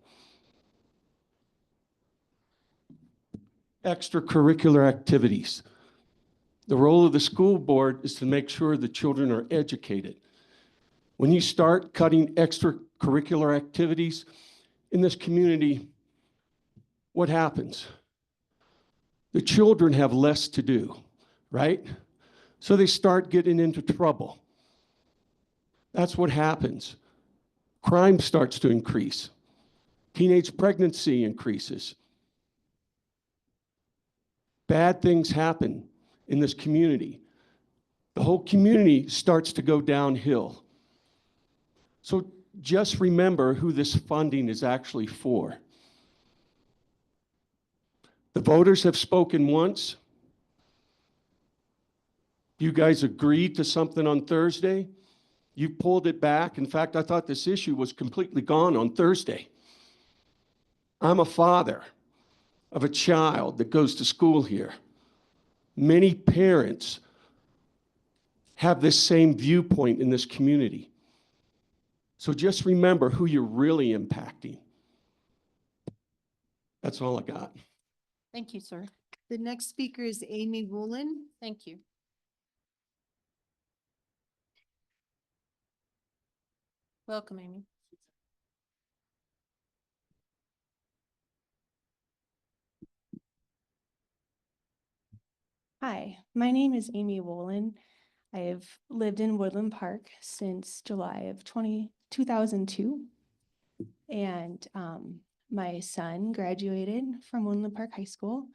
Speaker 7: extracurricular activities. The role of the school board is to make sure the children are educated. When you start cutting extracurricular activities in this community, what happens? The children have less to do, right? So they start getting into trouble. That's what happens. Crime starts to increase. Teenage pregnancy increases. Bad things happen in this community. The whole community starts to go downhill. So just remember who this funding is actually for. The voters have spoken once. You guys agreed to something on Thursday. You pulled it back. In fact, I thought this issue was completely gone on Thursday. I'm a father of a child that goes to school here. Many parents have this same viewpoint in this community. So just remember who you're really impacting. That's all I got.
Speaker 1: Thank you, sir.
Speaker 2: The next speaker is Amy Woolen.
Speaker 1: Thank you. Welcome, Amy.
Speaker 8: Hi, my name is Amy Woolen. I have lived in Woodland Park since July of 2002. And my son graduated from Woodland Park High School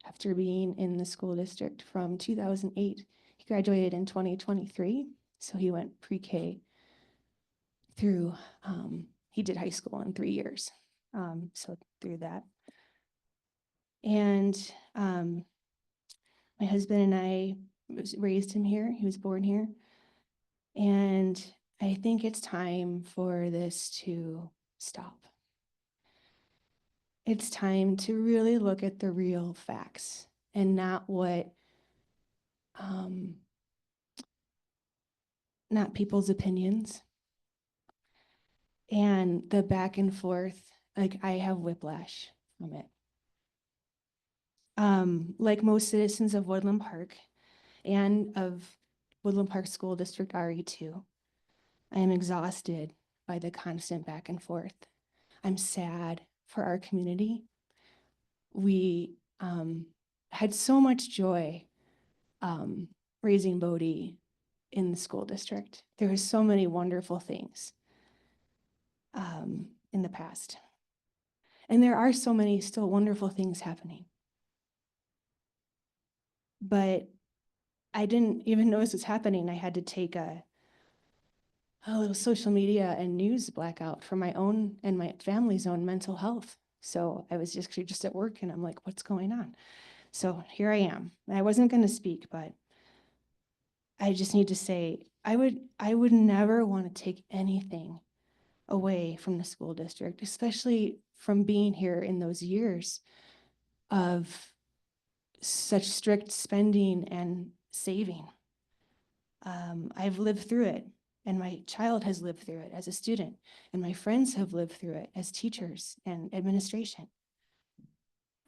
Speaker 8: after being in the school district from 2008. He graduated in 2023, so he went pre-K through, he did high school in 3 years, so through that. And my husband and I raised him here. He was born here. And I think it's time for this to stop. It's time to really look at the real facts and not not people's opinions and the back and forth. Like, I have whiplash from it. Like most citizens of Woodland Park and of Woodland Park School District RE2, I am exhausted by the constant back and forth. I'm sad for our community. We had so much joy raising Bodhi in the school district. There were so many wonderful things in the past. And there are so many still wonderful things happening. But I didn't even notice it's happening. I had to take a little social media and news blackout for my own and my family's own mental health. So I was just at work and I'm like, what's going on? So here I am. I wasn't going to speak, but I just need to say, I would never want to take anything away from the school district, especially from being here in those years of such strict spending and saving. I've lived through it, and my child has lived through it as a student, and my friends have lived through it as teachers and administration.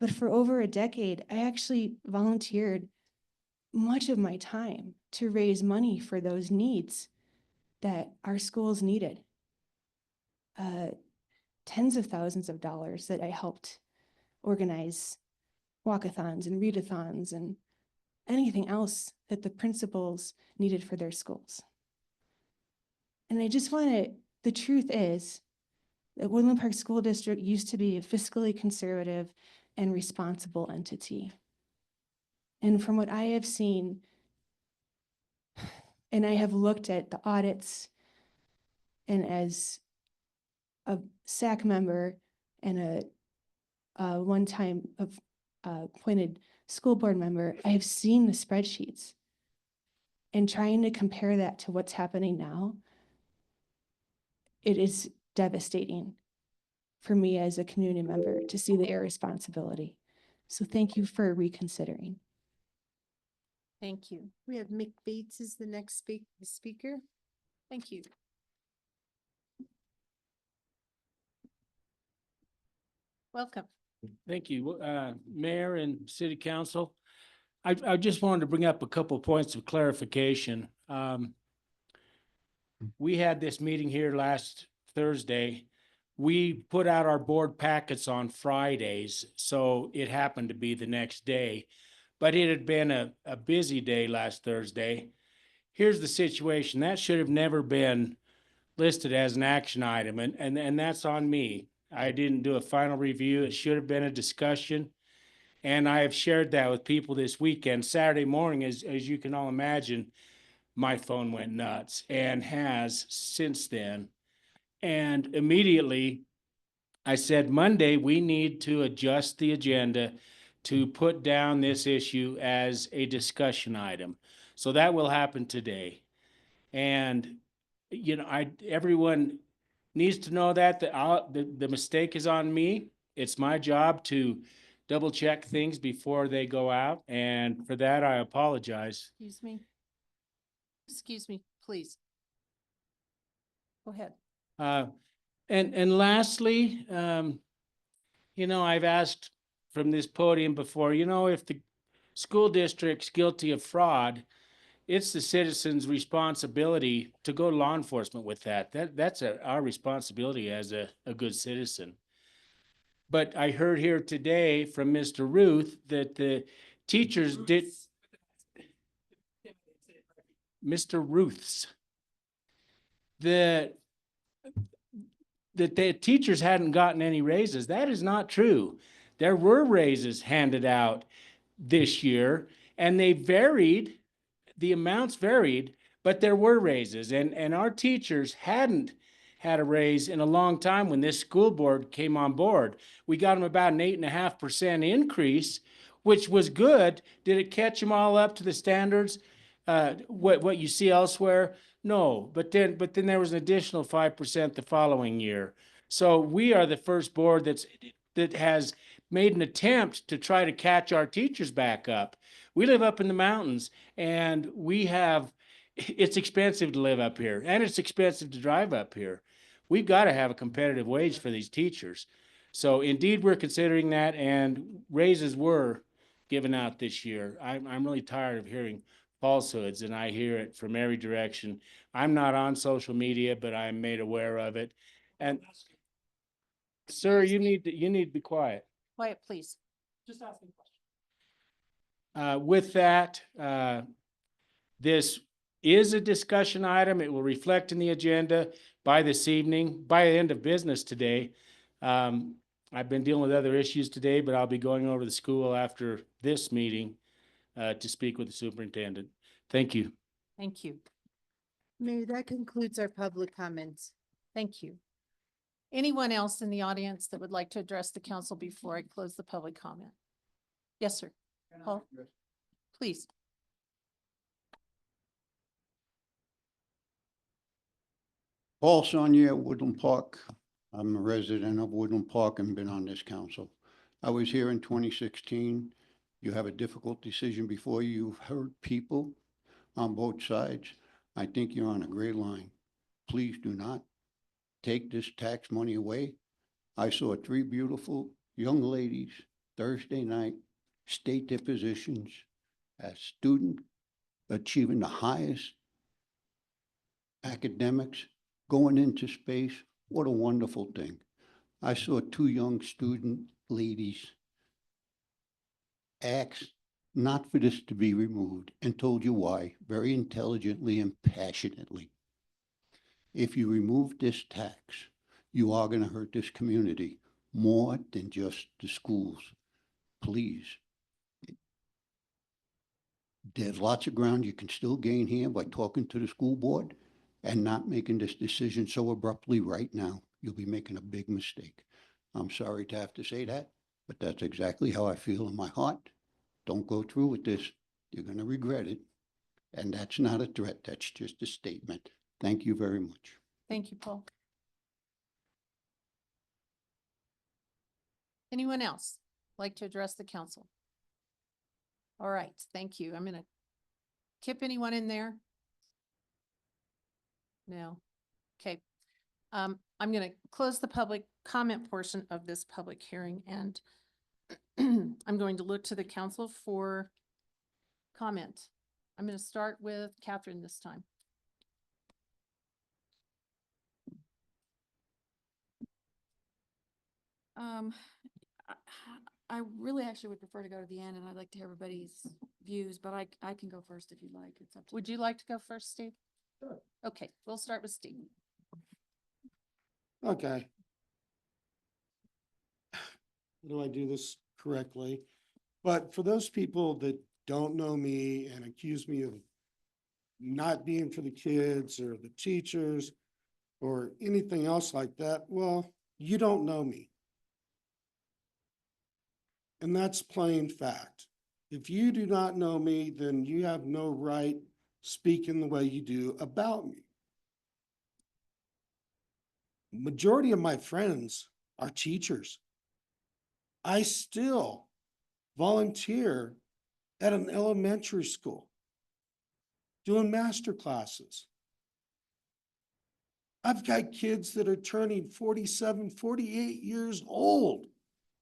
Speaker 8: But for over a decade, I actually volunteered much of my time to raise money for those needs that our schools needed. Tens of thousands of dollars that I helped organize walkathons and readathons and anything else that the principals needed for their schools. And I just want to, the truth is that Woodland Park School District used to be a fiscally conservative and responsible entity. And from what I have seen, and I have looked at the audits, and as a SAC member and a one-time appointed school board member, I have seen the spreadsheets. And trying to compare that to what's happening now, it is devastating for me as a community member to see the irresponsibility. So thank you for reconsidering.
Speaker 1: Thank you.
Speaker 2: We have Mick Bates as the next speaker.
Speaker 1: Thank you. Welcome.
Speaker 9: Thank you, Mayor and City Council. I just wanted to bring up a couple of points of clarification. We had this meeting here last Thursday. We put out our board packets on Fridays, so it happened to be the next day. But it had been a busy day last Thursday. Here's the situation. That should have never been listed as an action item, and that's on me. I didn't do a final review. It should have been a discussion. And I have shared that with people this weekend. Saturday morning, as you can all imagine, my phone went nuts and has since then. And immediately I said, Monday, we need to adjust the agenda to put down this issue as a discussion item. So that will happen today. And, you know, everyone needs to know that the mistake is on me. It's my job to double check things before they go out. And for that, I apologize.
Speaker 1: Excuse me. Excuse me, please. Go ahead.
Speaker 9: And lastly, you know, I've asked from this podium before, you know, if the school district's guilty of fraud, it's the citizens' responsibility to go to law enforcement with that. That's our responsibility as a good citizen. But I heard here today from Mr. Ruth that the teachers did. Mr. Ruth's. That the teachers hadn't gotten any raises. That is not true. There were raises handed out this year, and they varied. The amounts varied, but there were raises, and our teachers hadn't had a raise in a long time when this school board came on board. We got them about an 8.5% increase, which was good. Did it catch them all up to the standards? What you see elsewhere? No, but then there was an additional 5% the following year. So we are the first board that has made an attempt to try to catch our teachers back up. We live up in the mountains, and it's expensive to live up here, and it's expensive to drive up here. We've got to have a competitive wage for these teachers. So indeed, we're considering that, and raises were given out this year. I'm really tired of hearing falsehoods, and I hear it from every direction. I'm not on social media, but I'm made aware of it. And sir, you need to be quiet.
Speaker 1: Quiet, please.
Speaker 9: Just asking a question. With that, this is a discussion item. It will reflect in the agenda by this evening, by the end of business today. I've been dealing with other issues today, but I'll be going over to the school after this meeting to speak with the superintendent. Thank you.
Speaker 1: Thank you.
Speaker 2: Mayor, that concludes our public comments.
Speaker 1: Thank you. Anyone else in the audience that would like to address the council before I close the public comment? Yes, sir. Paul, please.
Speaker 10: Paul Sonia, Woodland Park. I'm a resident of Woodland Park and been on this council. I was here in 2016. You have a difficult decision before you. You've heard people on both sides. I think you're on a great line. Please do not take this tax money away. I saw 3 beautiful young ladies Thursday night state their positions as student achieving the highest academics, going into space. What a wonderful thing. I saw 2 young student ladies ask not for this to be removed and told you why, very intelligently and passionately. If you remove this tax, you are going to hurt this community more than just the schools. Please. There's lots of ground you can still gain here by talking to the school board and not making this decision so abruptly right now. You'll be making a big mistake. I'm sorry to have to say that, but that's exactly how I feel in my heart. Don't go through with this. You're going to regret it. And that's not a threat. That's just a statement. Thank you very much.
Speaker 1: Thank you, Paul. Anyone else like to address the council? All right, thank you. I'm going to Kip anyone in there? No. Okay. I'm going to close the public comment portion of this public hearing and I'm going to look to the council for comment. I'm going to start with Catherine this time.
Speaker 11: Um, I, I really actually would prefer to go to the end, and I'd like to hear everybody's views, but I can go first if you'd like. It's up to
Speaker 1: Would you like to go first, Steve? Sure. Okay, we'll start with Steve.
Speaker 12: Okay. Do I do this correctly? But for those people that don't know me and accuse me of not being for the kids or the teachers or anything else like that, well, you don't know me. And that's plain fact. If you do not know me, then you have no right speaking the way you do about me. Majority of my friends are teachers. I still volunteer at an elementary school doing master classes. I've got kids that are turning 47, 48 years old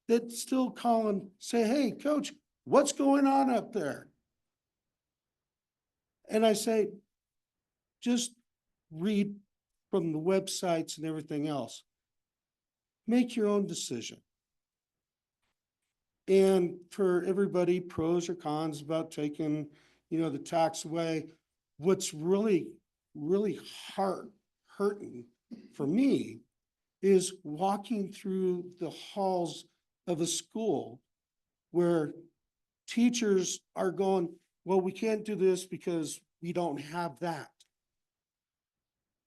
Speaker 12: that still call and say, hey, coach, what's going on up there? And I say, just read from the websites and everything else. Make your own decision. And for everybody, pros or cons about taking, the tax away, what's really, really hurting for me is walking through the halls of a school where teachers are going, well, we can't do this because we don't have that.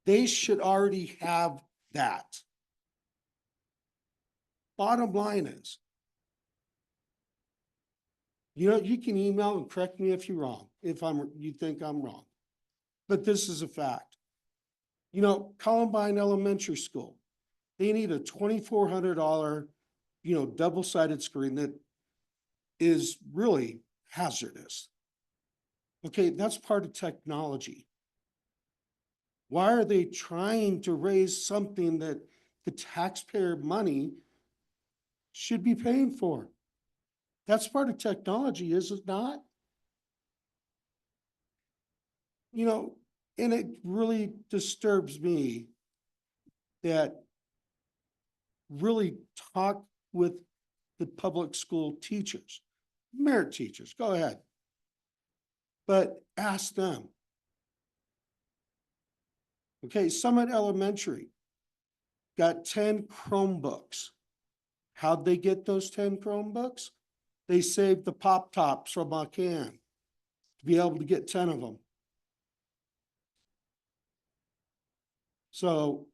Speaker 12: They should already have that. Bottom line is, you can email and correct me if you're wrong, if you think I'm wrong. But this is a fact. Columbine Elementary School, they need a $2,400, double-sided screen that is really hazardous. Okay, that's part of technology. Why are they trying to raise something that the taxpayer money should be paying for? That's part of technology, is it not? And it really disturbs me that really talk with the public school teachers, merit teachers, go ahead. But ask them. Okay, Summit Elementary got 10 Chromebooks. How'd they get those 10 Chromebooks? They saved the pop tops from a can to be able to get 10 of them. So,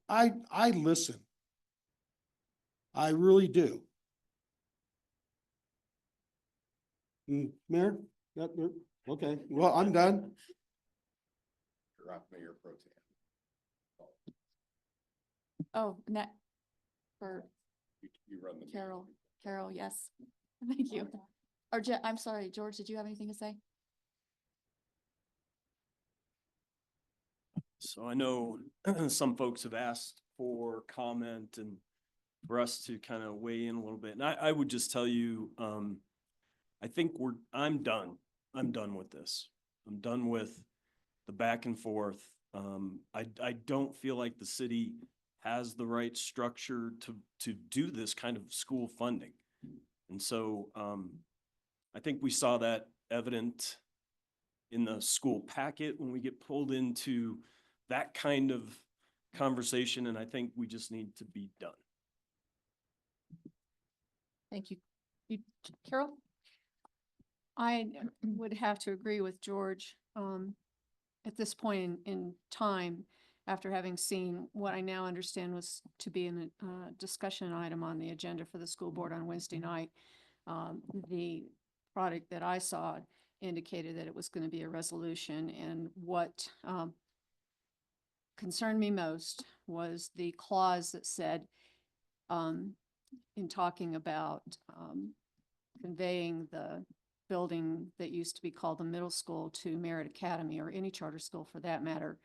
Speaker 12: I listen. I really do. Mayor? Okay, well, I'm done.
Speaker 23: You're up, Mayor Pro Tem.
Speaker 11: Oh, for
Speaker 23: You run the.
Speaker 11: Carol, yes. Thank you. Or I'm sorry, George, did you have anything to say?
Speaker 24: So I know some folks have asked for comment and for us to kind of weigh in a little bit. And I would just tell you, I think I'm done. I'm done with this. I'm done with the back and forth. I don't feel like the city has the right structure to do this kind of school funding. And so I think we saw that evident in the school packet when we get pulled into that kind of conversation, and I think we just need to be done.
Speaker 1: Thank you. Carol?
Speaker 25: I would have to agree with George at this point in time, after having seen what I now understand was to be a discussion item on the agenda for the school board on Wednesday night. The product that I saw indicated that it was going to be a resolution, and what concerned me most was the clause that said, in talking about conveying the building that used to be called the middle school to Merritt Academy, or any charter school for that matter,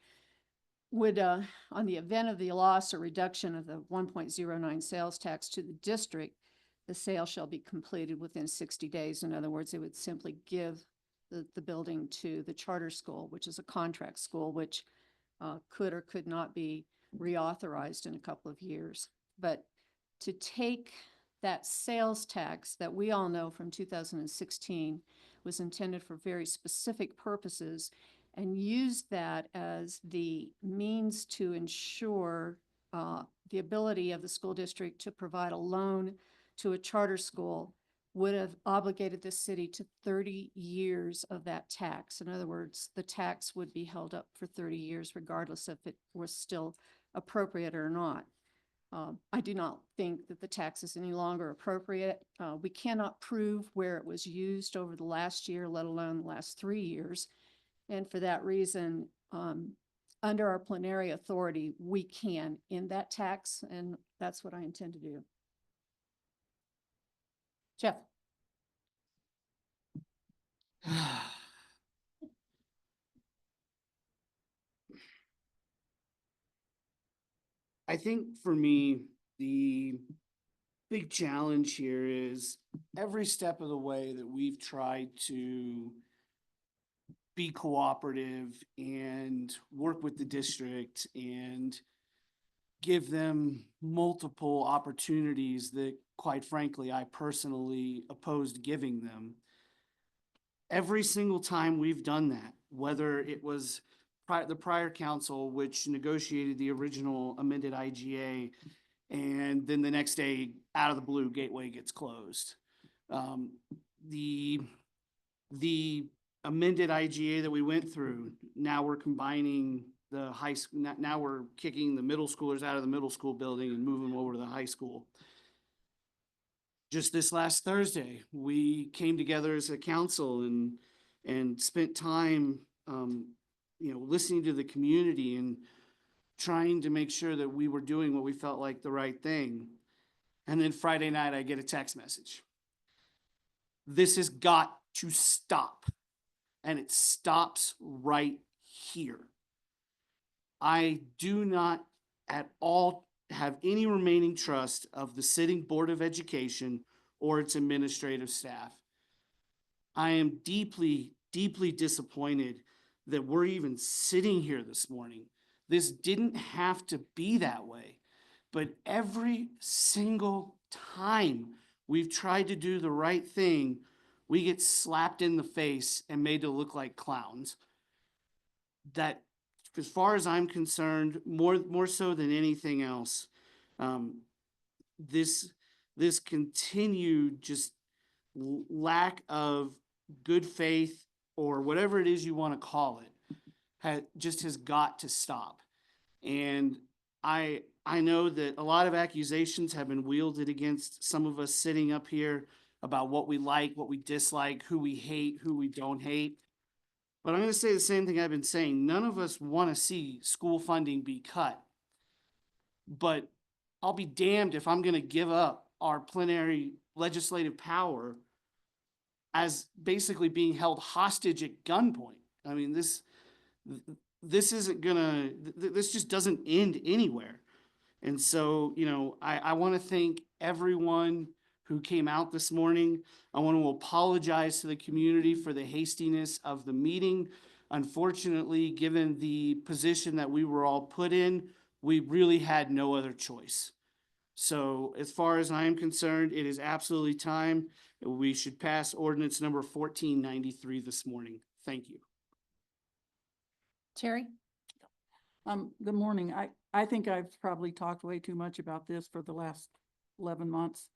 Speaker 25: would, on the event of the loss or reduction of the 1.09 sales tax to the district, the sale shall be completed within 60 days. In other words, it would simply give the building to the charter school, which is a contract school, which could or could not be reauthorized in a couple of years. But to take that sales tax that we all know from 2016 was intended for very specific purposes and use that as the means to ensure the ability of the school district to provide a loan to a charter school would have obligated the city to 30 years of that tax. In other words, the tax would be held up for 30 years regardless if it was still appropriate or not. I do not think that the tax is any longer appropriate. We cannot prove where it was used over the last year, let alone the last 3 years. And for that reason, under our plenary authority, we can end that tax, and that's what I intend to do. Jeff?
Speaker 13: I think for me, the big challenge here is every step of the way that we've tried to be cooperative and work with the district and give them multiple opportunities that, quite frankly, I personally opposed giving them. Every single time we've done that, whether it was the prior council, which negotiated the original amended IGA, and then the next day, out of the blue, Gateway gets closed. The amended IGA that we went through, now we're combining the high school, now we're kicking the middle schoolers out of the middle school building and moving them over to the high school. Just this last Thursday, we came together as a council and spent time, listening to the community and trying to make sure that we were doing what we felt like the right thing. And then Friday night, I get a text message. This has got to stop. And it stops right here. I do not at all have any remaining trust of the sitting Board of Education or its administrative staff. I am deeply, deeply disappointed that we're even sitting here this morning. This didn't have to be that way, but every single time we've tried to do the right thing, we get slapped in the face and made to look like clowns. That, as far as I'm concerned, more so than anything else, this continued just lack of good faith, or whatever it is you want to call it, has got to stop. And I know that a lot of accusations have been wielded against some of us sitting up here about what we like, what we dislike, who we hate, who we don't hate. But I'm going to say the same thing I've been saying. None of us want to see school funding be cut. But I'll be damned if I'm going to give up our plenary legislative power as basically being held hostage at gunpoint. I mean, this isn't gonna, this just doesn't end anywhere. And so, I want to thank everyone who came out this morning. I want to apologize to the community for the hastiness of the meeting. Unfortunately, given the position that we were all put in, we really had no other choice. So as far as I am concerned, it is absolutely time. We should pass ordinance number 1493 this morning. Thank you.
Speaker 1: Terry?
Speaker 14: Good morning. I think I've probably talked way too much about this for the last 11 months.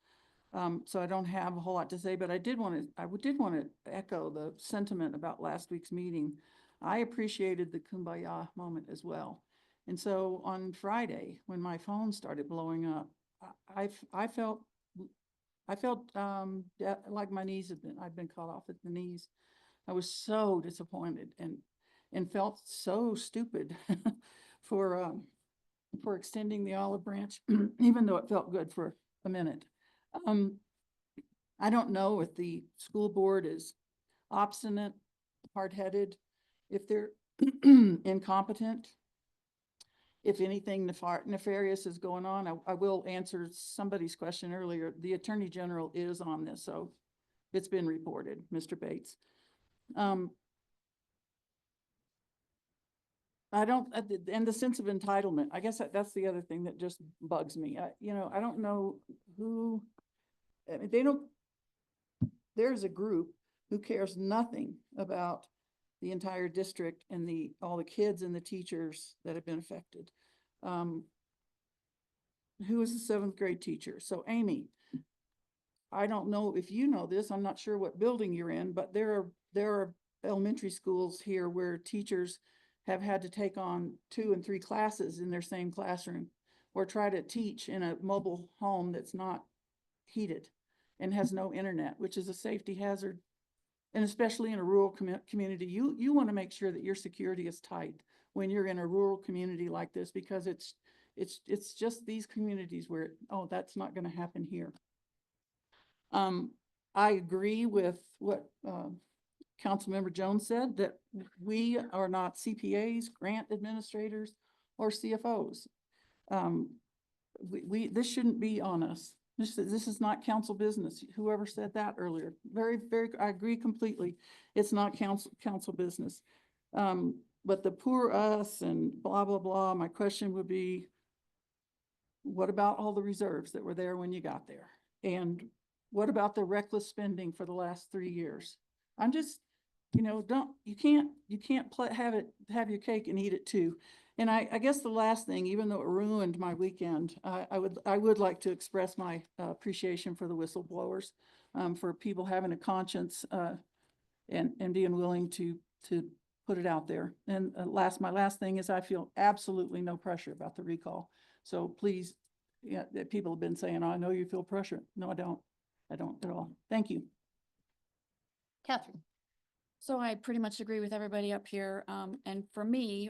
Speaker 14: So I don't have a whole lot to say, but I did want to echo the sentiment about last week's meeting. I appreciated the kumbaya moment as well. And so on Friday, when my phone started blowing up, I felt like my knees I'd been cut off at the knees. I was so disappointed and felt so stupid for extending the olive branch, even though it felt good for a minute. I don't know if the school board is obstinate, hard-headed, if they're incompetent. if anything nefarious is going on. I will answer somebody's question earlier. The Attorney General is on this, so it's been reported, Mr. Bates. I don't, and the sense of entitlement, I guess that's the other thing that just bugs me. I don't know who, I mean, they don't, there's a group who cares nothing about the entire district and all the kids and the teachers that have been affected. Who is the seventh grade teacher? So Amy, I don't know if you know this, I'm not sure what building you're in, but there are elementary schools here where teachers have had to take on 2 and 3 classes in their same classroom, or try to teach in a mobile home that's not heated and has no internet, which is a safety hazard. And especially in a rural community, you want to make sure that your security is tight when you're in a rural community like this, because it's just these communities where, oh, that's not going to happen here. I agree with what Councilmember Jones said, that we are not CPAs, grant administrators, or CFOs. This shouldn't be on us. This is not council business. Whoever said that earlier, I agree completely. It's not council business. But the poor us and blah, blah, blah, my question would be, what about all the reserves that were there when you got there? And what about the reckless spending for the last 3 years? I'm just, you can't have your cake and eat it too. And I guess the last thing, even though it ruined my weekend, I would like to express my appreciation for the whistleblowers, for people having a conscience, and being willing to put it out there. And my last thing is, I feel absolutely no pressure about the recall. So please, people have been saying, oh, I know you feel pressure. No, I don't. I don't at all. Thank you.
Speaker 1: Catherine.
Speaker 11: So I pretty much agree with everybody up here. And for me,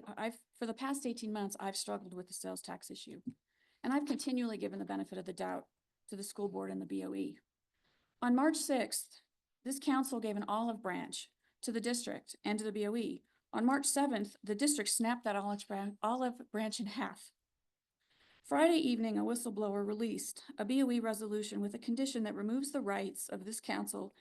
Speaker 11: for the past 18 months, I've struggled with the sales tax issue. And I've continually given the benefit of the doubt to the school board and the BOE. On March 6th, this council gave an olive branch to the district and to the BOE. On March 7th, the district snapped that olive branch in half. Friday evening, a whistleblower released a BOE resolution with a condition that removes the rights of this council,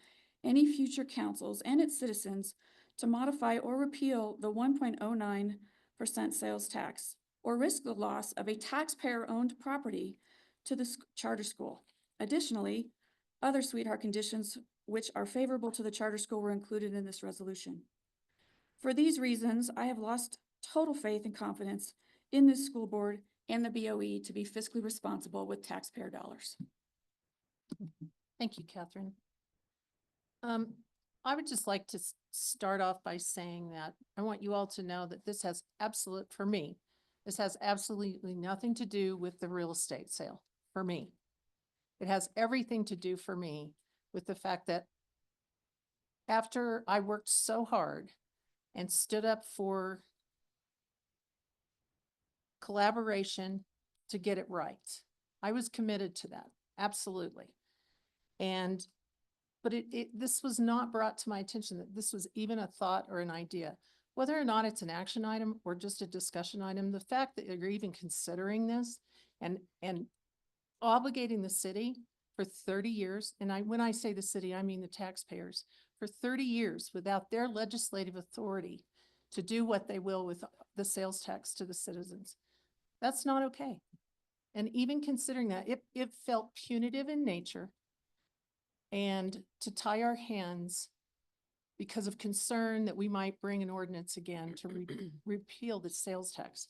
Speaker 11: any future councils, and its citizens to modify or repeal the 1.09% sales tax or risk the loss of a taxpayer-owned property to the charter school. Additionally, other sweetheart conditions which are favorable to the charter school were included in this resolution. For these reasons, I have lost total faith and confidence in this school board and the BOE to be fiscally responsible with taxpayer dollars.
Speaker 1: Thank you, Catherine. I would just like to start off by saying that I want you all to know that this has for me, this has absolutely nothing to do with the real estate sale for me. It has everything to do for me with the fact that after I worked so hard and stood up for collaboration to get it right, I was committed to that, absolutely. But this was not brought to my attention that this was even a thought or an idea. Whether or not it's an action item or just a discussion item, the fact that you're even considering this and obligating the city for 30 years, and when I say the city, I mean the taxpayers, for 30 years without their legislative authority to do what they will with the sales tax to the citizens. That's not okay. And even considering that, it felt punitive in nature, and to tie our hands because of concern that we might bring an ordinance again to repeal the sales tax.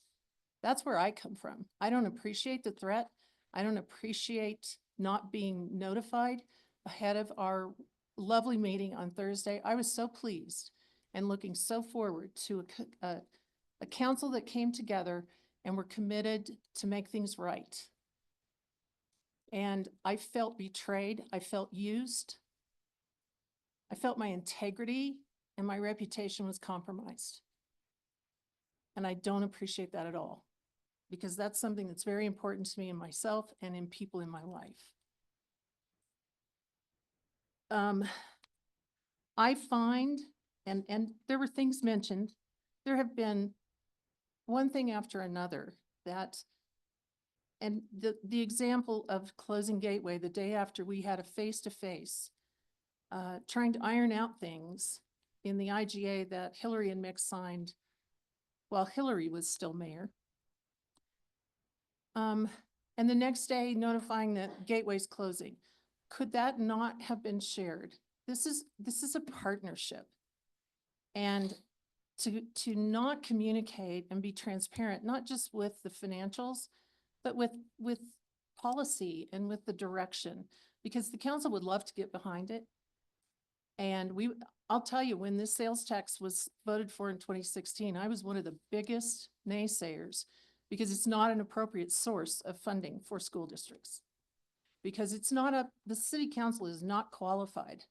Speaker 1: That's where I come from. I don't appreciate the threat. I don't appreciate not being notified ahead of our lovely meeting on Thursday. I was so pleased and looking so forward to a council that came together and were committed to make things right. And I felt betrayed. I felt used. I felt my integrity and my reputation was compromised. And I don't appreciate that at all, because that's something that's very important to me and myself and in people in my life. I find, and there were things mentioned, there have been one thing after another that, and the example of closing Gateway the day after we had a face-to-face, trying to iron out things in the IGA that Hillary and Mick signed while Hillary was still mayor. And the next day notifying that Gateway's closing. Could that not have been shared? This is a partnership. And to not communicate and be transparent, not just with the financials, but with policy and with the direction, because the council would love to get behind it. And I'll tell you, when this sales tax was voted for in 2016, I was one of the biggest naysayers because it's not an appropriate source of funding for school districts. Because the city council is not qualified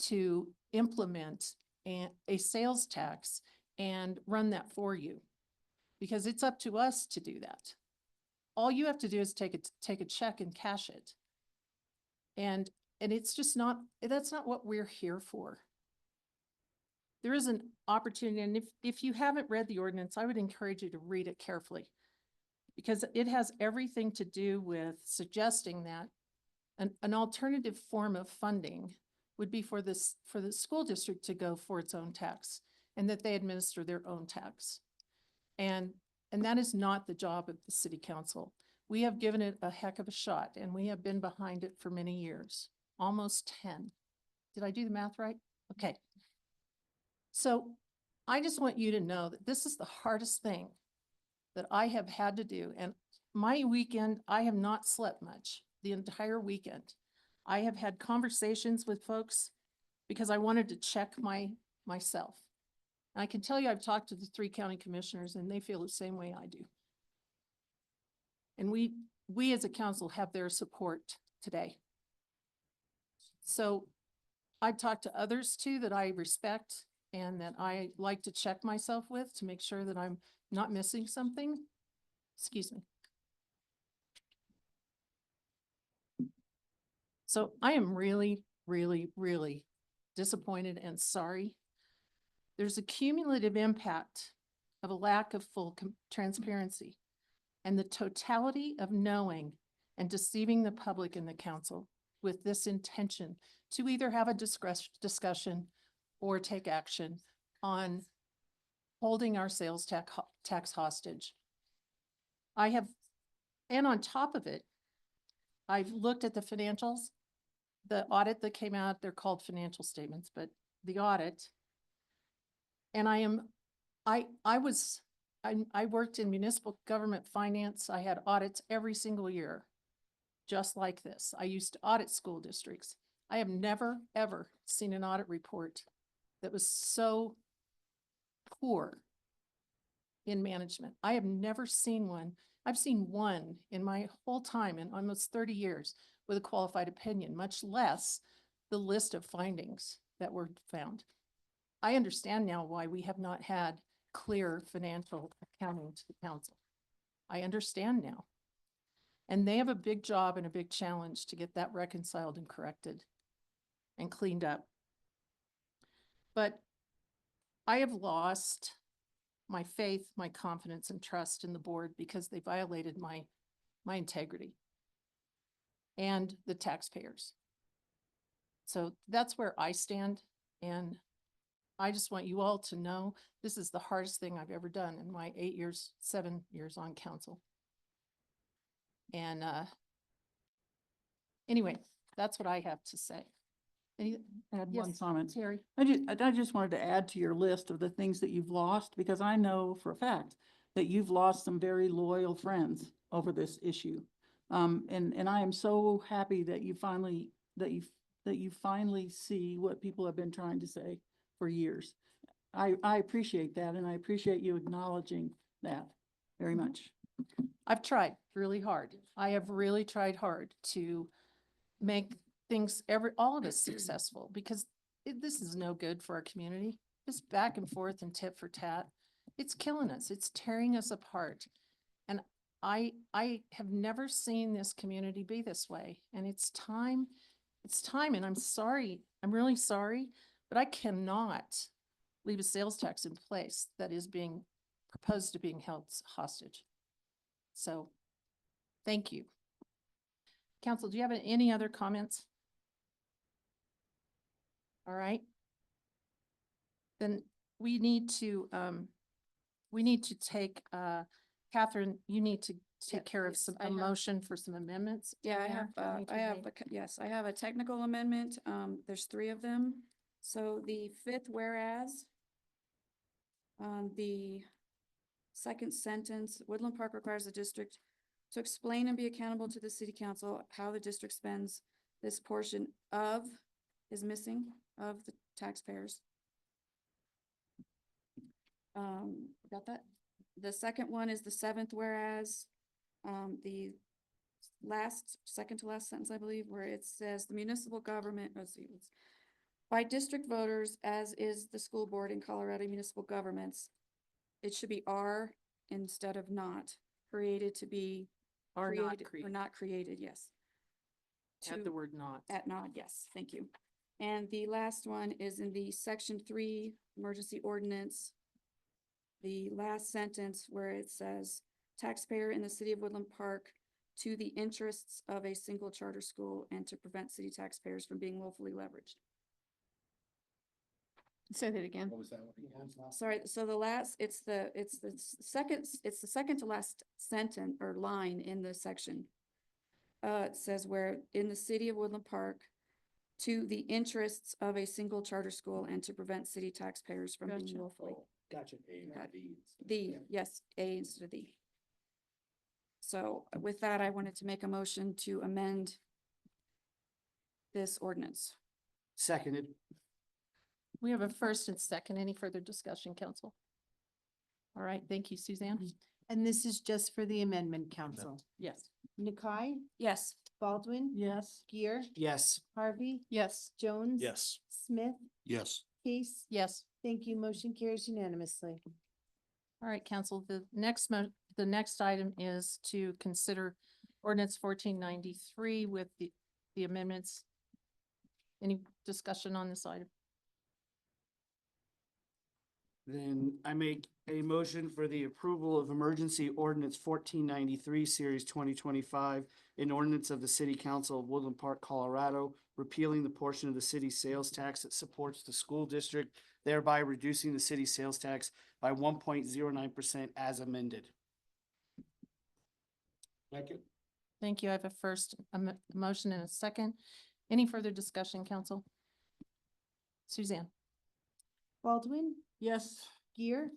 Speaker 1: to implement a sales tax and run that for you. Because it's up to us to do that. All you have to do is take a check and cash it. And it's just that's not what we're here for. There is an opportunity, and if you haven't read the ordinance, I would encourage you to read it carefully. Because it has everything to do with suggesting that an alternative form of funding would be for the school district to go for its own tax, and that they administer their own tax. And that is not the job of the city council. We have given it a heck of a shot, and we have been behind it for many years, almost 10. Did I do the math right? Okay. So I just want you to know that this is the hardest thing that I have had to do. And my weekend, I have not slept much the entire weekend. I have had conversations with folks because I wanted to check myself. And I can tell you, I've talked to the 3 county commissioners and they feel the same way I do. And we as a council have their support today. So I've talked to others too that I respect and that I like to check myself with to make sure that I'm not missing something. Excuse me. So I am really, really, really disappointed and sorry. There's a cumulative impact of a lack of full transparency and the totality of knowing and deceiving the public and the council with this intention to either have a discussion or take action on holding our sales tax hostage. And on top of it, I've looked at the financials, the audit that came out, they're called financial statements, but the audit. And I worked in municipal government finance. I had audits every single year, just like this. I used to audit school districts. I have never, ever seen an audit report that was so poor in management. I have never seen one. I've seen one in my whole time in almost 30 years with a qualified opinion, much less the list of findings that were found. I understand now why we have not had clear financial accounting to the council. I understand now. And they have a big job and a big challenge to get that reconciled and corrected and cleaned up. But I have lost my faith, my confidence, and trust in the board because they violated my integrity and the taxpayers. So that's where I stand. And I just want you all to know this is the hardest thing I've ever done in my 7 years on council. And anyway, that's what I have to say.
Speaker 14: Add one
Speaker 1: Yes,
Speaker 14: comment.
Speaker 1: Terry.
Speaker 14: I just wanted to add to your list of the things that you've lost, because I know for a fact that you've lost some very loyal friends over this issue. And I am so happy that you finally see what people have been trying to say for years. I appreciate that, and I appreciate you acknowledging that very much.
Speaker 1: I've tried really hard. I have really tried hard to make things, all of us successful, because this is no good for our community. This back and forth and tit for tat, it's killing us. It's tearing us apart. And I have never seen this community be this way. And it's time, and I'm sorry. I'm really sorry, but I cannot leave a sales tax in place that is being proposed to being held hostage. So, thank you. Council, do you have any other comments? All right. Then we need to take, Catherine, you need to take care of
Speaker 11: yes,
Speaker 1: some,
Speaker 11: I
Speaker 1: a
Speaker 11: have-
Speaker 1: motion for some amendments.
Speaker 11: Yeah, I
Speaker 1: Yeah,
Speaker 11: have,
Speaker 1: that need to
Speaker 11: I
Speaker 1: be
Speaker 11: have,
Speaker 1: made.
Speaker 11: yes, I have a technical amendment. There's 3 of them. So the 5th whereas, the second sentence, Woodland Park requires the district to explain and be accountable to the city council how the district spends this portion of, is missing, of the taxpayers. Got that? The second one is the 7th whereas, the second to last sentence, I believe, where it says the municipal government, let's see, it's by district voters, as is the school board in Colorado municipal governments, it should be are instead of not, created to be.
Speaker 1: Are not
Speaker 11: Or
Speaker 1: created.
Speaker 11: not created, yes.
Speaker 1: Add the
Speaker 11: To-
Speaker 1: word not.
Speaker 11: At not, yes, thank you. And the last one is in the section 3 emergency ordinance. The last sentence where it says taxpayer in the city of Woodland Park to the interests of a single charter school and to prevent city taxpayers from being willfully leveraged.
Speaker 25: Say that again.
Speaker 11: Sorry, so it's the second to last sentence or line in the section. It says where in the city of Woodland Park to the interests of a single charter school and to prevent city taxpayers from being
Speaker 1: Gotcha.
Speaker 11: willfully.
Speaker 9: Gotcha.
Speaker 11: Yes, A instead of the. So with that, I wanted to make a motion to amend this ordinance.
Speaker 13: Seconded.
Speaker 1: We have a first and second. Any further discussion, council? All right, thank you, Suzanne.
Speaker 2: And this is just for the amendment, council.
Speaker 1: Yes.
Speaker 2: Nakai,
Speaker 11: Yes.
Speaker 2: Baldwin,
Speaker 14: Yes.
Speaker 2: Gear,
Speaker 13: Yes.
Speaker 2: Harvey,
Speaker 1: Yes.
Speaker 2: Jones.
Speaker 24: Yes.
Speaker 2: Smith,
Speaker 10: Yes.
Speaker 2: Case.
Speaker 1: Yes.
Speaker 2: Thank you. Motion carries unanimously.
Speaker 1: All right, council, the next item is to consider ordinance 1493 with the amendments. Any discussion on this item?
Speaker 13: Then I make a motion for the approval of emergency ordinance 1493, series 2025, an ordinance of the city council of Woodland Park, Colorado, repealing the portion of the city sales tax that supports the school district, thereby reducing the city sales tax by 1.09% as amended.
Speaker 12: Second.
Speaker 1: Thank you. I have a first motion and a second. Any further discussion, council? Suzanne?
Speaker 2: Baldwin,
Speaker 14: Yes.
Speaker 2: Gear,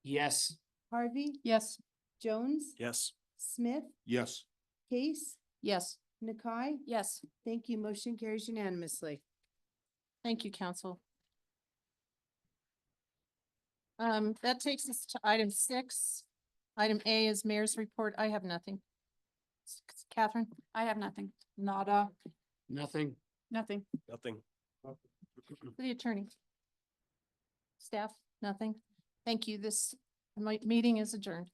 Speaker 13: Yes.
Speaker 2: Harvey,
Speaker 1: Yes.
Speaker 2: Jones,
Speaker 24: Yes.
Speaker 2: Smith,
Speaker 10: Yes.
Speaker 2: Case,
Speaker 1: Yes.
Speaker 2: Nakai.
Speaker 11: Yes.
Speaker 2: Thank you. Motion carries unanimously.
Speaker 1: Thank you, council. That takes us to item 6. Item A is mayor's report. I have nothing. Catherine?
Speaker 11: I have nothing.
Speaker 14: Nada.
Speaker 13: Nothing.
Speaker 1: Nothing.
Speaker 24: Nothing.
Speaker 1: City attorney? Staff? Nothing. Thank you. This meeting is adjourned.